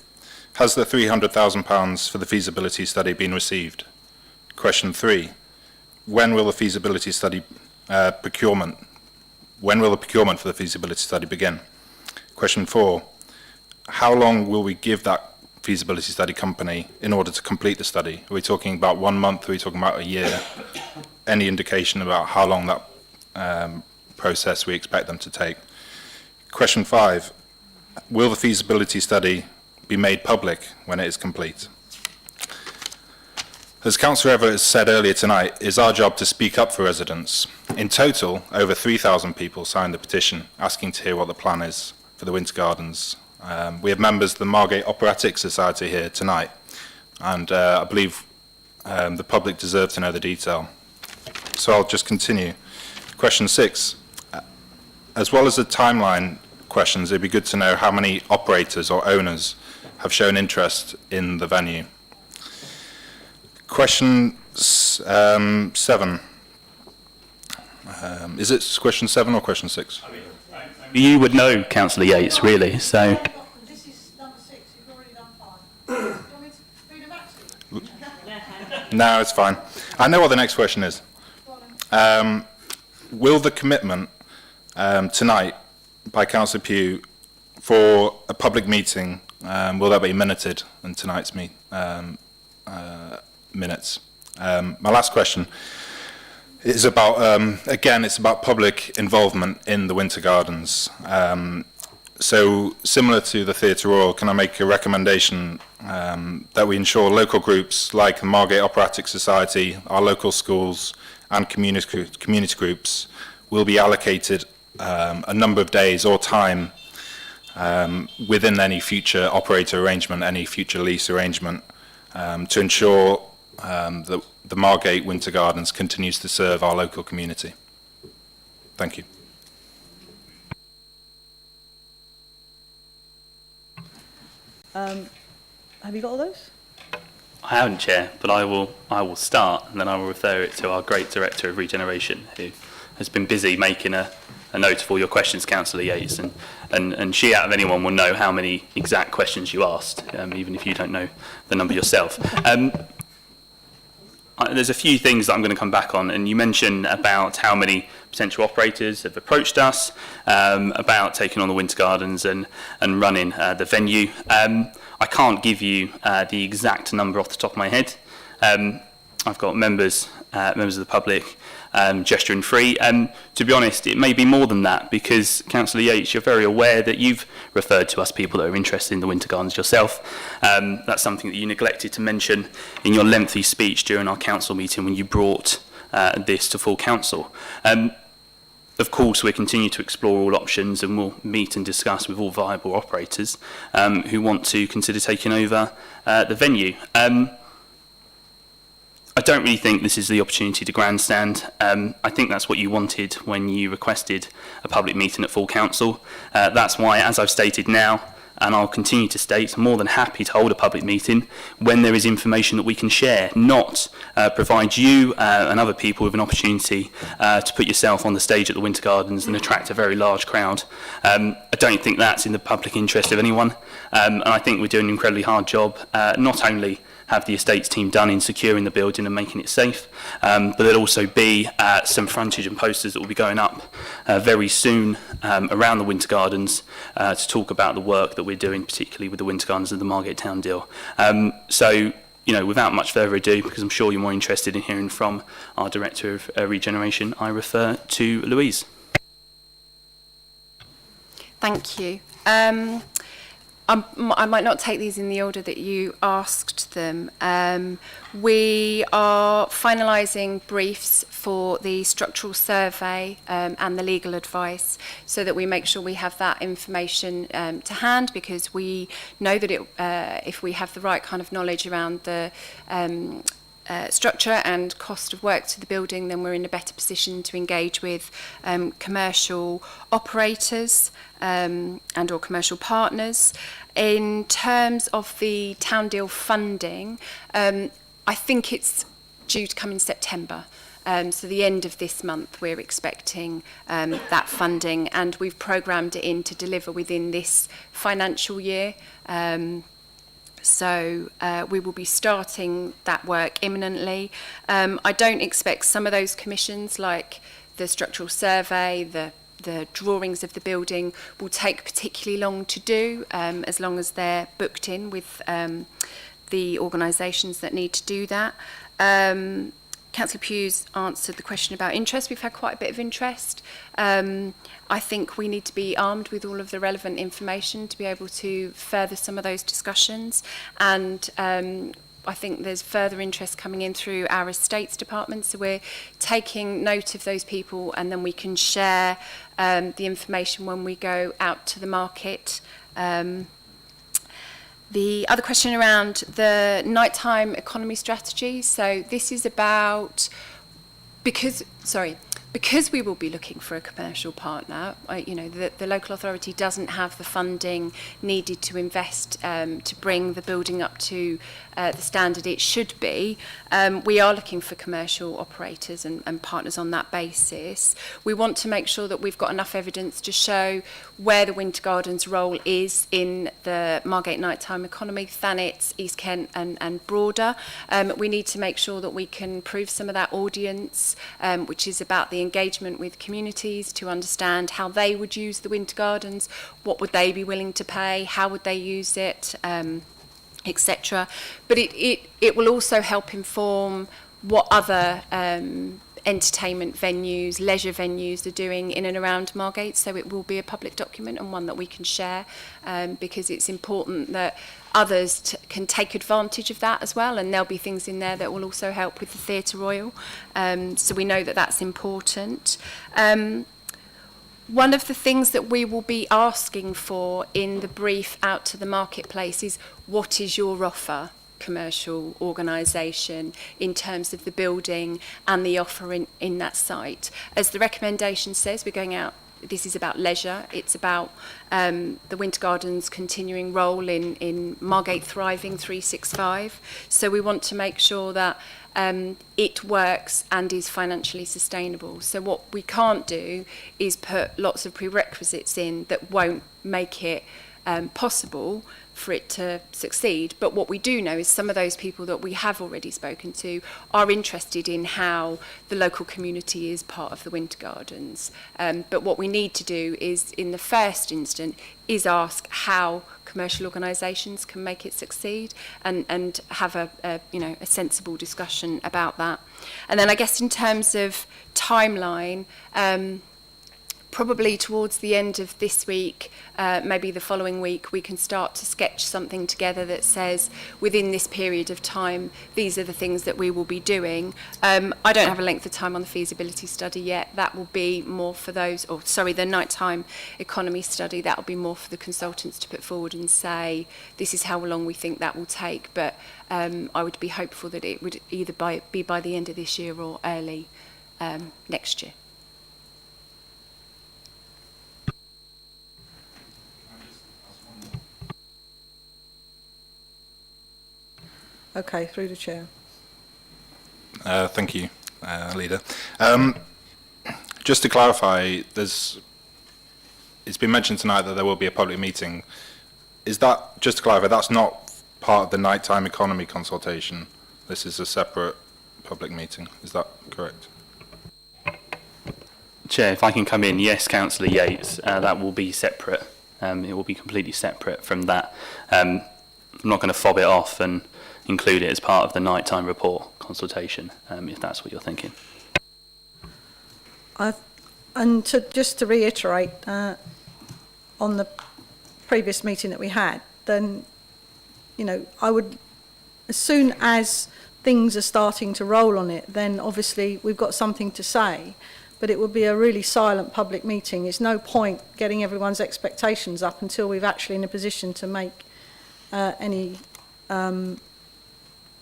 has the £300,000 for the feasibility study been received? Question 3, when will the feasibility study when will the procurement for the feasibility study begin? Question 4, how long will we give that feasibility study company in order to complete the study? Are we talking about 1 month? Are we talking about a year? Any indication about how long that process we expect them to take? Question 5, will the feasibility study be made public when it is complete? As Councillor Everett has said earlier tonight, it is our job to speak up for residents. In total, over 3,000 people signed the petition asking to hear what the plan is for the Winter Gardens. We have members of the Margate Operatic Society here tonight, and I believe the public deserve to know the detail. So I'll just continue. Question 6, as well as the timeline questions, it'd be good to know how many operators or owners have shown interest in the venue. Question 7. Is it question 7 or question 6? You would know, Councillor Yates, really, so... This is number 6, you've already done 5. Do you want me to read them out to you? No, it's fine. I know what the next question is. Will the commitment tonight by Councillor Pugh for a public meeting, will that be minuted in tonight's minutes? My last question is about, again, it's about public involvement in the Winter Gardens. So similar to the Theatre Royal, can I make a recommendation that we ensure local groups like the Margate Operatic Society, our local schools and community groups will be allocated a number of days or time within any future operator arrangement, any future lease arrangement, to ensure that the Margate Winter Gardens continues to serve our local community. Thank you. Have you got all those? I haven't, Chair, but I will start, and then I will refer it to our great Director of Regeneration, who has been busy making a note of all your questions, Councillor Yates, and she, out of anyone, will know how many exact questions you asked, even if you don't know the number yourself. There's a few things that I'm going to come back on, and you mentioned about how many potential operators have approached us about taking on the Winter Gardens and running the venue. I can't give you the exact number off the top of my head. I've got members of the public gesturing free. To be honest, it may be more than that, because, Councillor Yates, you're very aware that you've referred to us people that are interested in the Winter Gardens yourself. That's something that you neglected to mention in your lengthy speech during our council meeting when you brought this to full council. Of course, we'll continue to explore all options, and we'll meet and discuss with all viable operators who want to consider taking over the venue. I don't really think this is the opportunity to grandstand. I think that's what you wanted when you requested a public meeting at full council. That's why, as I've stated now, and I'll continue to state, I'm more than happy to hold a public meeting when there is information that we can share, not provide you and other people with an opportunity to put yourself on the stage at the Winter Gardens and attract a very large crowd. I don't think that's in the public interest of anyone, and I think we're doing an incredibly hard job, not only have the estates team done in securing the building and making it safe, but there'll also be some frontage and posters that will be going up very soon around the Winter Gardens to talk about the work that we're doing, particularly with the Winter Gardens and the Margate Town deal. So, you know, without much further ado, because I'm sure you're more interested in hearing from our Director of Regeneration, I refer to Louise. Thank you. I might not take these in the order that you asked them. We are finalising briefs for the structural survey and the legal advice, so that we make sure we have that information to hand, because we know that if we have the right kind of knowledge around the structure and cost of work to the building, then we're in a better position to engage with commercial operators and or commercial partners. In terms of the town deal funding, I think it's due to come in September. So the end of this month, we're expecting that funding, and we've programmed it in to deliver within this financial year. So we will be starting that work imminently. I don't expect some of those commissions, like the structural survey, the drawings of the building, will take particularly long to do, as long as they're booked in with the organisations that need to do that. Councillor Pugh's answered the question about interest. We've had quite a bit of interest. I think we need to be armed with all of the relevant information to be able to further some of those discussions. And I think there's further interest coming in through our estates department. So we're taking note of those people, and then we can share the information when we go out to the market. The other question around the nighttime economy strategy. So this is about, because we will be looking for a commercial partner, the local authority doesn't have the funding needed to invest to bring the building up to the standard it should be. We are looking for commercial operators and partners on that basis. We want to make sure that we've got enough evidence to show where the Winter Gardens' role is in the Margate nighttime economy, Thanet, East Kent and broader. We need to make sure that we can prove some of that audience, which is about the engagement with communities, to understand how they would use the Winter Gardens, what would they be willing to pay, how would they use it, etc. But it will also help inform what other entertainment venues, leisure venues are doing in and around Margate. So it will be a public document, and one that we can share, because it's important that others can take advantage of that as well, and there'll be things in there that will also help with the Theatre Royal. So we know that that's important. One of the things that we will be asking for in the brief out to the marketplace is, what is your offer, commercial organisation, in terms of the building and the offer in that site? As the recommendation says, we're going out, this is about leisure, it's about the Winter Gardens' continuing role in Margate Thriving 365. So we want to make sure that it works and is financially sustainable. So what we can't do is put lots of prerequisites in that won't make it possible for it to succeed. But what we do know is some of those people that we have already spoken to are interested in how the local community is part of the Winter Gardens. But what we need to do is, in the first instance, is ask how commercial organisations can make it succeed, and have a sensible discussion about that. And then I guess in terms of timeline, probably towards the end of this week, maybe the following week, we can start to sketch something together that says, within this period of time, these are the things that we will be doing. I don't have a length of time on the feasibility study yet. That will be more for those, the nighttime economy study, that will be more for the consultants to put forward and say, this is how long we think that will take. But I would be hopeful that it would either be by the end of this year or early next year. Okay, through the chair. Thank you, Leader. Just to clarify, it's been mentioned tonight that there will be a public meeting. Is that, just to clarify, that's not part of the nighttime economy consultation? This is a separate public meeting, is that correct? Chair, if I can come in, yes, Councillor Yates, that will be separate. It will be completely separate from that. I'm not going to fob it off and include it as part of the nighttime report consultation, if that's what you're thinking. Just to reiterate, on the previous meeting that we had, then, you know, I would, as soon as things are starting to roll on it, then obviously we've got something to say, but it would be a really silent public meeting. It's no point getting everyone's expectations up until we're actually in a position to make any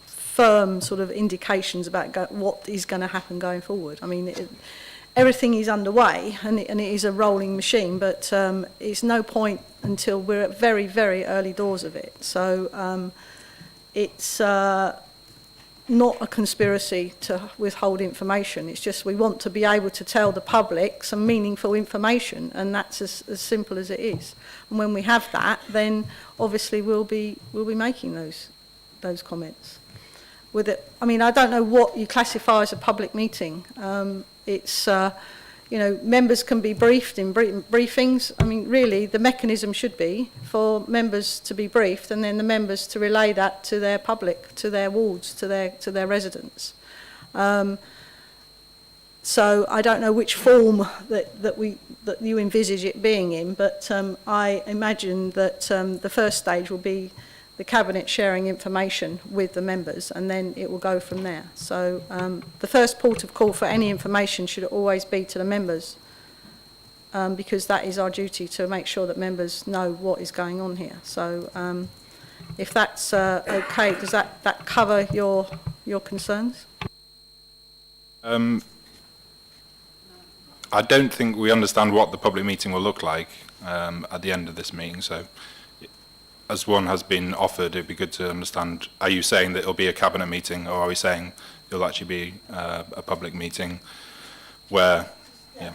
firm sort of indications about what is going to happen going forward. I mean, everything is underway and it is a rolling machine, but it's no point until we're at very, very early doors of it. So it's not a conspiracy to withhold information. It's just we want to be able to tell the public some meaningful information, and that's as simple as it is. And when we have that, then obviously we'll be making those comments. With it, I mean, I don't know what you classify as a public meeting. It's you know, members can be briefed in briefings. I mean, really, the mechanism should be for members to be briefed and then the members to relay that to their public, to their wards, to their residents. So I don't know which form that you envisage it being in, but I imagine that the first stage will be the Cabinet sharing information with the members, and then it will go from there. So the first port of call for any information should always be to the members, because that is our duty to make sure that members know what is going on here. So if that's okay, does that cover your concerns? I don't think we understand what the public meeting will look like at the end of this meeting, so as one has been offered, it'd be good to understand, are you saying that it'll be a cabinet meeting, or are we saying it'll actually be a public meeting where, yeah.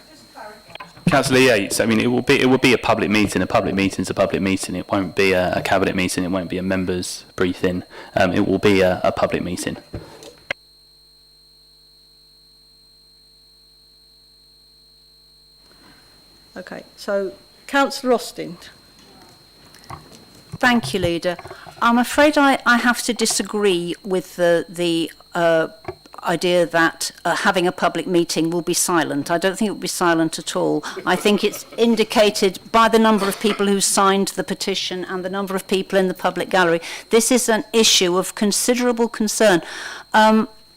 Councillor Yates, I mean, it will be a public meeting. A public meeting's a public meeting. It won't be a cabinet meeting. It won't be a members' briefing. It will be a public meeting. Okay, so Councillor Austin. Thank you, Leader. I'm afraid I have to disagree with the idea that having a public meeting will be silent. I don't think it will be silent at all. I think it's indicated by the number of people who signed the petition and the number of people in the public gallery. This is an issue of considerable concern.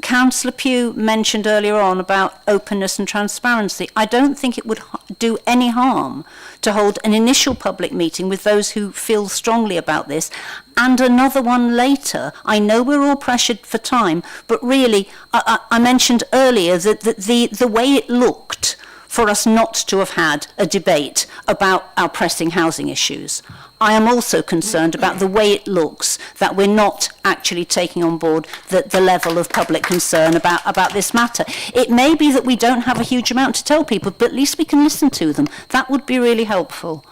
Councillor Pugh mentioned earlier on about openness and transparency. I don't think it would do any harm to hold an initial public meeting with those who feel strongly about this and another one later. I know we're all pressured for time, but really, I mentioned earlier that the way it looked for us not to have had a debate about our pressing housing issues. I am also concerned about the way it looks, that we're not actually taking on board the level of public concern about this matter. It may be that we don't have a huge amount to tell people, but at least we can listen to them. That would be really helpful.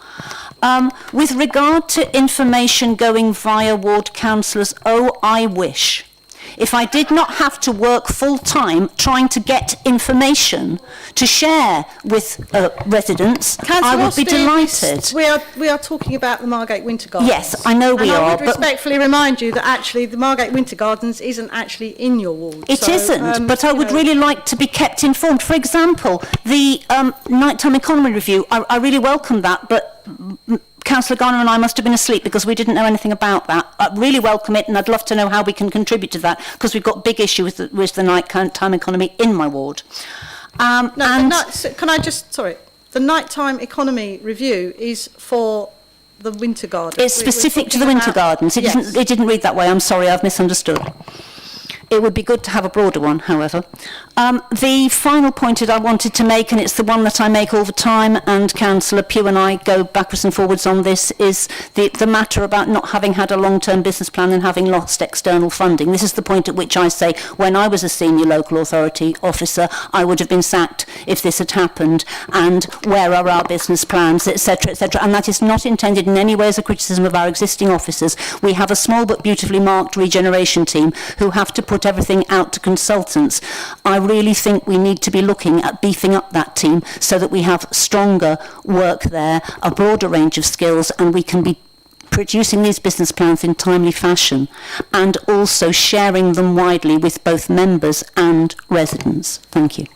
With regard to information going via ward councillors, oh, I wish. If I did not have to work full-time trying to get information to share with residents, I would be delighted. We are talking about the Margate Winter Gardens. Yes, I know we are. I would respectfully remind you that actually the Margate Winter Gardens isn't actually in your ward. It isn't, but I would really like to be kept informed. For example, the nighttime economy review, I really welcome that, but Councillor Garner and I must have been asleep because we didn't know anything about that. I really welcome it, and I'd love to know how we can contribute to that, because we've got big issue with the nighttime economy in my ward. Can I just, sorry, the nighttime economy review is for the Winter Gardens. It's specific to the Winter Gardens. It didn't read that way. I'm sorry, I've misunderstood. It would be good to have a broader one, however. The final point that I wanted to make, and it's the one that I make all the time, and Councillor Pugh and I go backwards and forwards on this, is the matter about not having had a long-term business plan and having lost external funding. This is the point at which I say, when I was a senior local authority officer, I would have been sacked if this had happened, and where are our business plans, etc., etc. And that is not intended in any way as a criticism of our existing officers. We have a small but beautifully marked regeneration team who have to put everything out to consultants. I really think we need to be looking at beefing up that team so that we have stronger work there, a broader range of skills, and we can be producing these business plans in timely fashion and also sharing them widely with both members and residents. Thank you.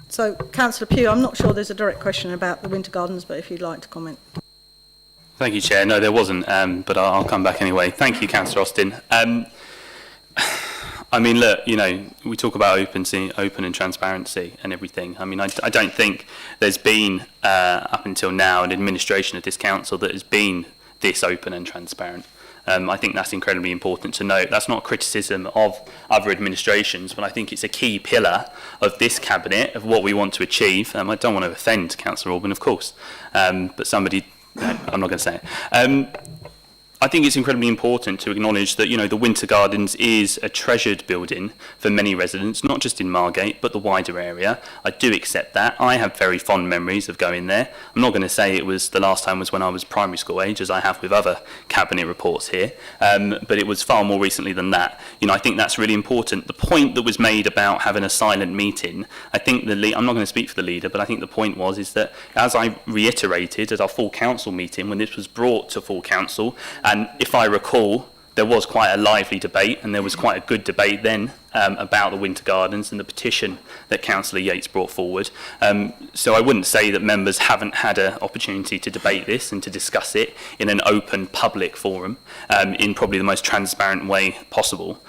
So, Councillor Pugh, I'm not sure there's a direct question about the Winter Gardens, but if you'd like to comment. Thank you, Chair. No, there wasn't, but I'll come back anyway. Thank you, Councillor Austin. I mean, look, you know, we talk about open and transparency and everything. I mean, I don't think there's been, up until now, an administration of this council that has been this open and transparent. I think that's incredibly important to note. That's not a criticism of other administrations, but I think it's a key pillar of this cabinet, of what we want to achieve. I don't want to offend Councillor Orban, of course, but somebody, no, I'm not going to say it. I think it's incredibly important to acknowledge that, you know, the Winter Gardens is a treasured building for many residents, not just in Margate, but the wider area. I do accept that. I have very fond memories of going there. I'm not going to say it was the last time was when I was primary school age, as I have with other cabinet reports here, but it was far more recently than that. You know, I think that's really important. The point that was made about having a silent meeting, I think I'm not going to speak for the leader, but I think the point is that, as I reiterated at our full council meeting when this was brought to full council, and if I recall, there was quite a lively debate, and there was quite a good debate then about the Winter Gardens and the petition that Councillor Yates brought forward. So I wouldn't say that members haven't had an opportunity to debate this and to discuss it in an open public forum in probably the most transparent way possible.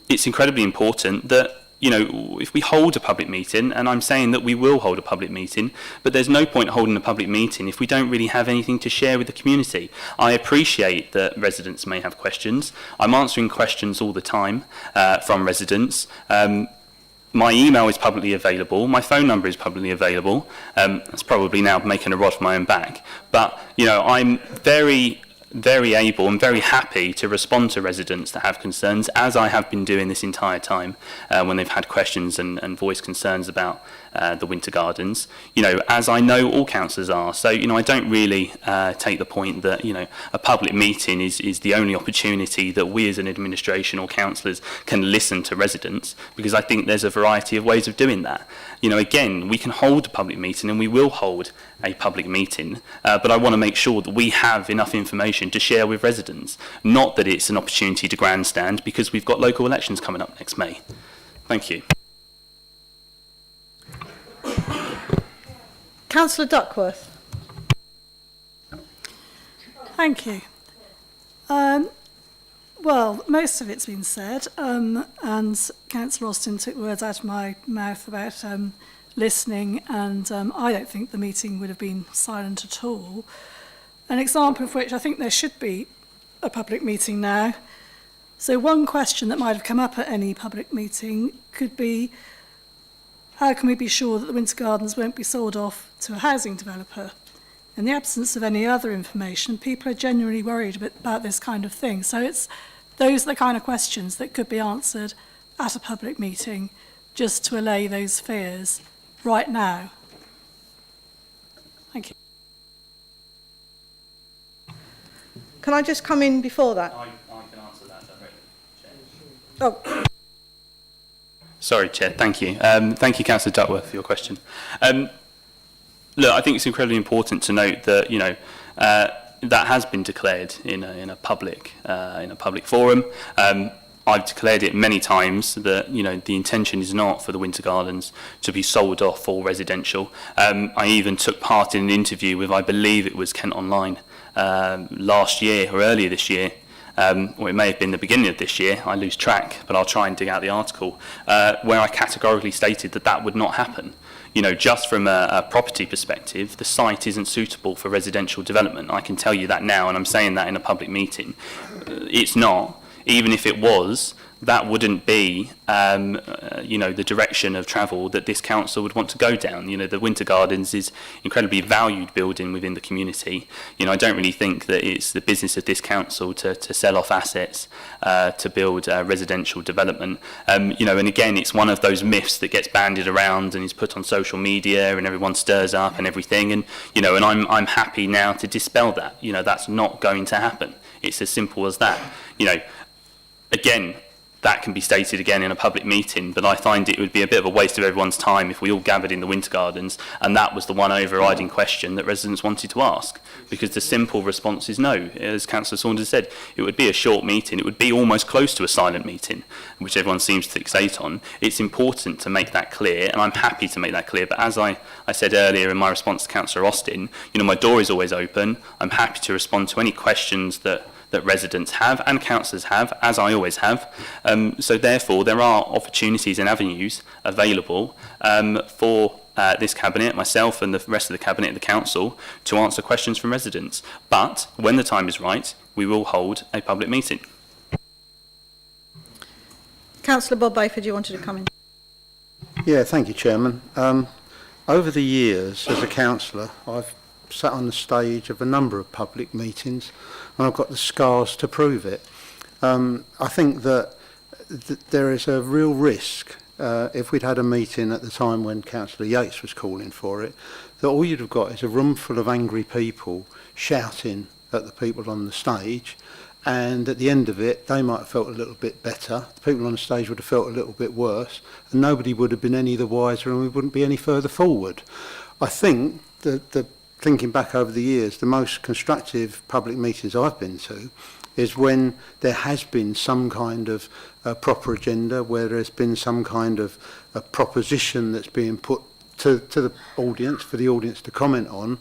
It's incredibly important that, you know, if we hold a public meeting, and I'm saying that we will hold a public meeting, but there's no point holding a public meeting if we don't really have anything to share with the community. I appreciate that residents may have questions. I'm answering questions all the time from residents. My email is publicly available. My phone number is publicly available. That's probably now making a rod for my own back. But, you know, I'm very able and very happy to respond to residents that have concerns, as I have been doing this entire time when they've had questions and voiced concerns about the Winter Gardens, you know, as I know all councillors are. So, you know, I don't really take the point that, you know, a public meeting is the only opportunity that we as an administration or councillors can listen to residents, because I think there's a variety of ways of doing that. You know, again, we can hold a public meeting, and we will hold a public meeting, but I want to make sure that we have enough information to share with residents, not that it's an opportunity to grandstand, because we've got local elections coming up next May. Thank you. Councillor Duckworth. Thank you. Well, most of it's been said, and Councillor Austin took words out of my mouth about listening, and I don't think the meeting would have been silent at all. An example of which I think there should be a public meeting now. So one question that might have come up at any public meeting could be, how can we be sure that the Winter Gardens won't be sold off to a housing developer? In the absence of any other information, people are genuinely worried about this kind of thing. So those are the kind of questions that could be answered at a public meeting, just to allay those fears right now. Thank you. Can I just come in before that? I can answer that directly, Chair. Oh. Sorry, Chair. Thank you. Thank you, Councillor Duckworth, for your question. Look, I think it's incredibly important to note that, you know, that has been declared in a public forum. I've declared it many times that, you know, the intention is not for the Winter Gardens to be sold off for residential. I even took part in an interview with, I believe it was Kent Online, last year or earlier this year, or it may have been the beginning of this year, I lose track, but I'll try and dig out the article, where I categorically stated that that would not happen. You know, just from a property perspective, the site isn't suitable for residential development. I can tell you that now, and I'm saying that in a public meeting. It's not. Even if it was, that wouldn't be, you know, the direction of travel that this council would want to go down. You know, the Winter Gardens is incredibly valued building within the community. You know, I don't really think that it's the business of this council to sell off assets to build residential development. You know, and again, it's one of those myths that gets bandied around and is put on social media, and everyone stirs up and everything. And you know, and I'm happy now to dispel that. You know, that's not going to happen. It's as simple as that. You know, again, that can be stated again in a public meeting, but I find it would be a bit of a waste of everyone's time if we all gathered in the Winter Gardens and that was the one overriding question that residents wanted to ask, because the simple response is no. As Councillor Saunders said, it would be a short meeting, it would be almost close to a silent meeting, which everyone seems to fixate on. It's important to make that clear, and I'm happy to make that clear, but as I said earlier in my response to Councillor Austin, you know, my door is always open. I'm happy to respond to any questions that residents have and councillors have, as I always have. So therefore, there are opportunities and avenues available for this Cabinet, myself and the rest of the Cabinet and the Council to answer questions from residents. But when the time is right, we will hold a public meeting. Councillor Bob Bayford, you wanted to come in. Yeah, thank you, Chairman. Over the years, as a councillor, I've sat on the stage of a number of public meetings, and I've got the scars to prove it. I think that there is a real risk, if we'd had a meeting at the time when Councillor Yates was calling for it, that all you'd have got is a room full of angry people shouting at the people on the stage, and at the end of it, they might have felt a little bit better, the people on the stage would have felt a little bit worse, and nobody would have been any the wiser, and we wouldn't be any further forward. I think that thinking back over the years, the most constructive public meetings I've been to is when there has been some kind of proper agenda, where there's been some kind of a proposition that's being put to the audience, for the audience to comment on,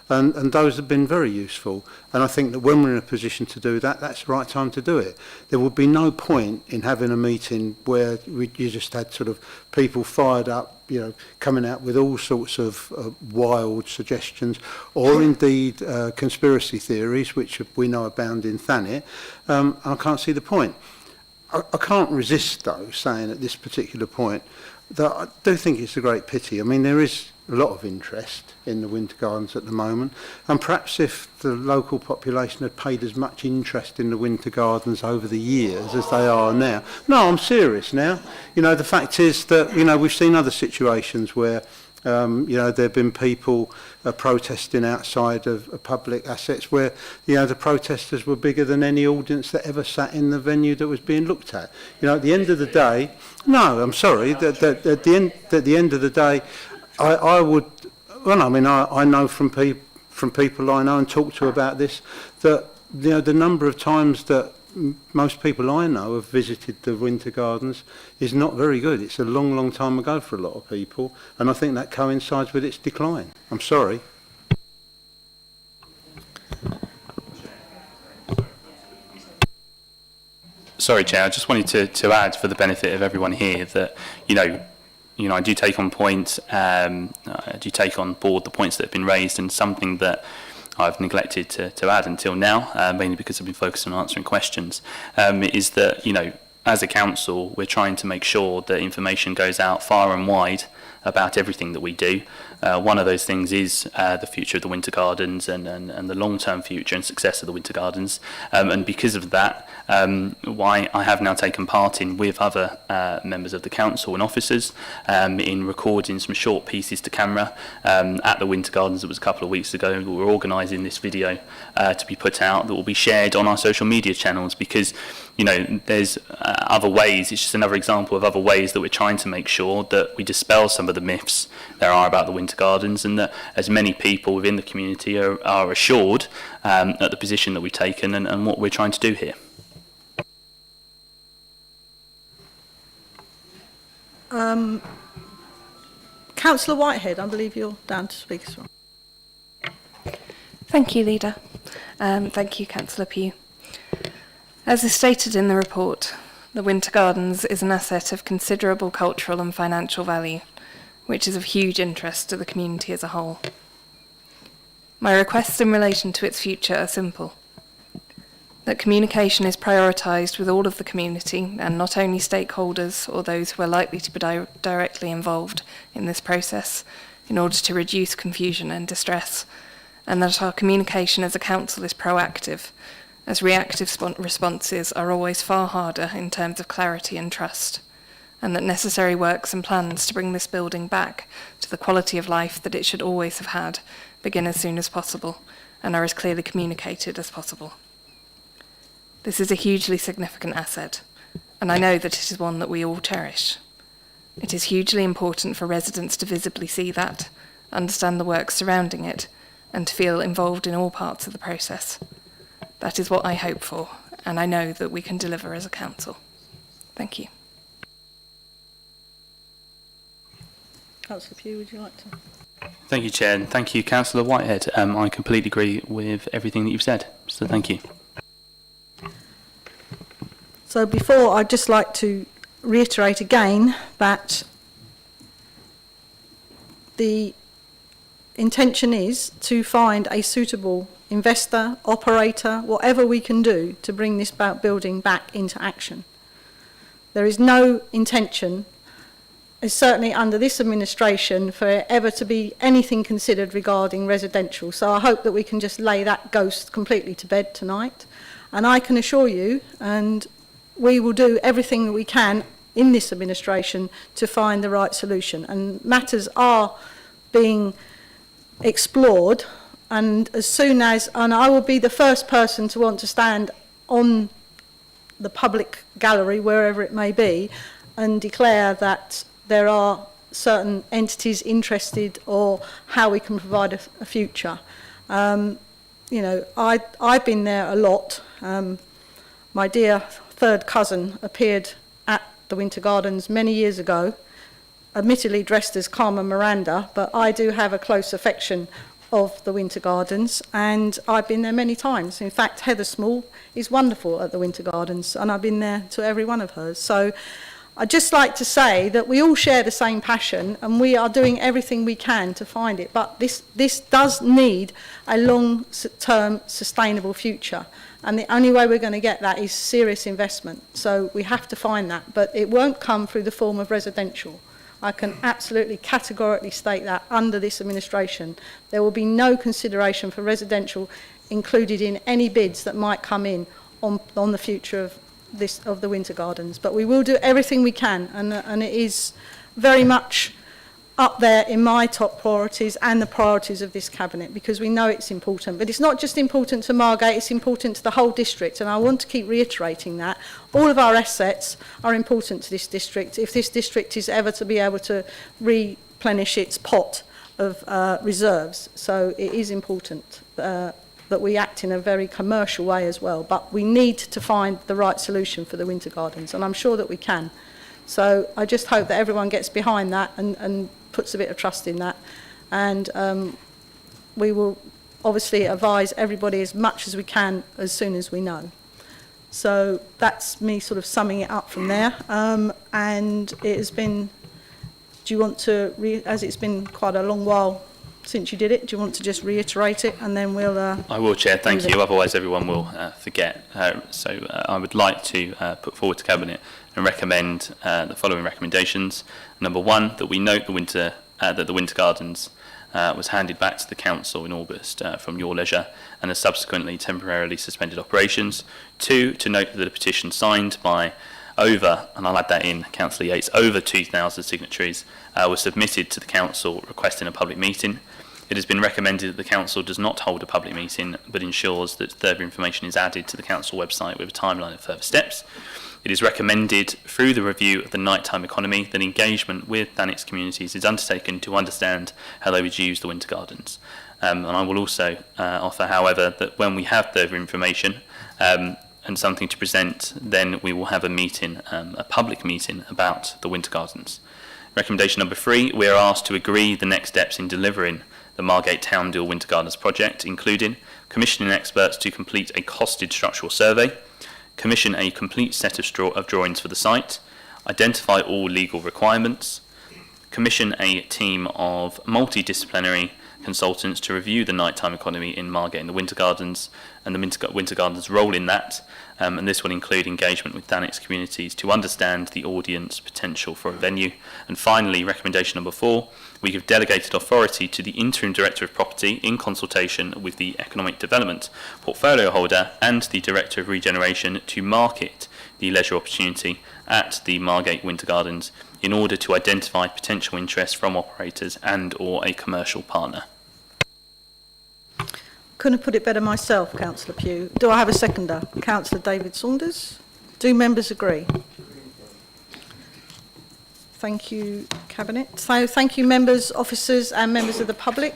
and those have been very useful. And I think that when we're in a position to do that, that's the right time to do it. There would be no point in having a meeting where you just had sort of people fired up, you know, coming out with all sorts of wild suggestions, or indeed conspiracy theories, which we know abound in Thanet. I can't see the point. I can't resist, though, saying at this particular point that I do think it's a great pity. I mean, there is a lot of interest in the Winter Gardens at the moment, and perhaps if the local population had paid as much interest in the Winter Gardens over the years as they are now. No, I'm serious now. You know, the fact is that, you know, we've seen other situations where you know, there have been people protesting outside of public assets where, you know, the protesters were bigger than any audience that ever sat in the venue that was being looked at. You know, at the end of the day, no, I'm sorry, at the end of the day, I would, well, I mean, I know from people I know and talk to about this, that, you know, the number of times that most people I know have visited the Winter Gardens is not very good. It's a long, long time ago for a lot of people, and I think that coincides with its decline. I'm sorry. Sorry, Chair, I just wanted to add, for the benefit of everyone here, that, you know, I do take on point, I do take on board the points that have been raised, and something that I've neglected to add until now, mainly because I've been focused on answering questions, is that, you know, as a council, we're trying to make sure that information goes out far and wide about everything that we do. One of those things is the future of the Winter Gardens and the long-term future and success of the Winter Gardens. And because of that, why I have now taken part in, with other members of the council and officers, in recording some short pieces to camera at the Winter Gardens. It was a couple of weeks ago. We were organising this video to be put out that will be shared on our social media channels, because, you know, there's other ways. It's just another example of other ways that we're trying to make sure that we dispel some of the myths there are about the Winter Gardens, and that as many people within the community are assured at the position that we've taken and what we're trying to do here. Councillor Whitehead, I believe you're down to speak as well. Thank you, Leader. Thank you, Councillor Pugh. As is stated in the report, the Winter Gardens is an asset of considerable cultural and financial value, which is of huge interest to the community as a whole. My requests in relation to its future are simple: that communication is prioritised with all of the community, and not only stakeholders or those who are likely to be directly involved in this process, in order to reduce confusion and distress, and that our communication as a council is proactive, as reactive responses are always far harder in terms of clarity and trust, and that necessary works and plans to bring this building back to the quality of life that it should always have had begin as soon as possible and are as clearly communicated as possible. This is a hugely significant asset, and I know that it is one that we all cherish. It is hugely important for residents to visibly see that, understand the work surrounding it, and to feel involved in all parts of the process. That is what I hope for, and I know that we can deliver as a council. Thank you. Councillor Pugh, would you like to? Thank you, Chair, and thank you, Councillor Whitehead. I completely agree with everything that you've said, so thank you. So before, I'd just like to reiterate again that the intention is to find a suitable investor, operator, whatever we can do to bring this building back into action. There is no intention, certainly under this administration, for it ever to be anything considered regarding residential. So I hope that we can just lay that ghost completely to bed tonight. And I can assure you, and we will do everything that we can in this administration to find the right solution. And matters are being explored, and as soon as, and I will be the first person to want to stand on the public gallery, wherever it may be, and declare that there are certain entities interested or how we can provide a future. You know, I've been there a lot. My dear third cousin appeared at the Winter Gardens many years ago, admittedly dressed as Carmen Miranda, but I do have a close affection of the Winter Gardens, and I've been there many times. In fact, Heather Small is wonderful at the Winter Gardens, and I've been there to every one of hers. So I'd just like to say that we all share the same passion, and we are doing everything we can to find it, but this does need a long-term sustainable future. And the only way we're going to get that is serious investment. So we have to find that, but it won't come through the form of residential. I can absolutely categorically state that under this administration. There will be no consideration for residential included in any bids that might come in on the future of the Winter Gardens. But we will do everything we can, and it is very much up there in my top priorities and the priorities of this cabinet, because we know it's important. But it's not just important to Margate, it's important to the whole district, and I want to keep reiterating that. All of our assets are important to this district if this district is ever to be able to replenish its pot of reserves. So it is important that we act in a very commercial way as well, but we need to find the right solution for the Winter Gardens, and I'm sure that we can. So I just hope that everyone gets behind that and puts a bit of trust in that, and we will obviously advise everybody as much as we can as soon as we know. So that's me sort of summing it up from there, and it has been, do you want to, as it's been quite a long while since you did it, do you want to just reiterate it, and then we'll... I will, Chair, thank you, otherwise everyone will forget. So I would like to put forward to Cabinet and recommend the following recommendations. Number one, that we note that the Winter Gardens was handed back to the Council in August from your leisure and has subsequently temporarily suspended operations. Two, to note that the petition signed by over, and I'll add that in, Councillor Yates, over 2,000 signatories was submitted to the Council requesting a public meeting. It has been recommended that the Council does not hold a public meeting, but ensures that further information is added to the Council website with a timeline of further steps. It is recommended, through the review of the nighttime economy, that engagement with Thanet's communities is undertaken to understand how they would use the Winter Gardens. And I will also offer, however, that when we have further information and something to present, then we will have a meeting, a public meeting about the Winter Gardens. Recommendation number 3, we are asked to agree the next steps in delivering the Margate Town Deal Winter Gardens project, including commissioning experts to complete a costed structural survey, commission a complete set of drawings for the site, identify all legal requirements, commission a team of multidisciplinary consultants to review the nighttime economy in Margate and the Winter Gardens and the Winter Gardens' role in that, and this will include engagement with Thanet's communities to understand the audience potential for a venue. And finally, recommendation number 4, we give delegated authority to the Interim Director of Property in consultation with the Economic Development Portfolio Holder and the Director of Regeneration to market the leisure opportunity at the Margate Winter Gardens in order to identify potential interest from operators and or a commercial partner. Couldn't have put it better myself, Councillor Pugh. Do I have a seconder? Councillor David Saunders. Do members agree? Thank you, Cabinet. So thank you, members, officers and members of the public.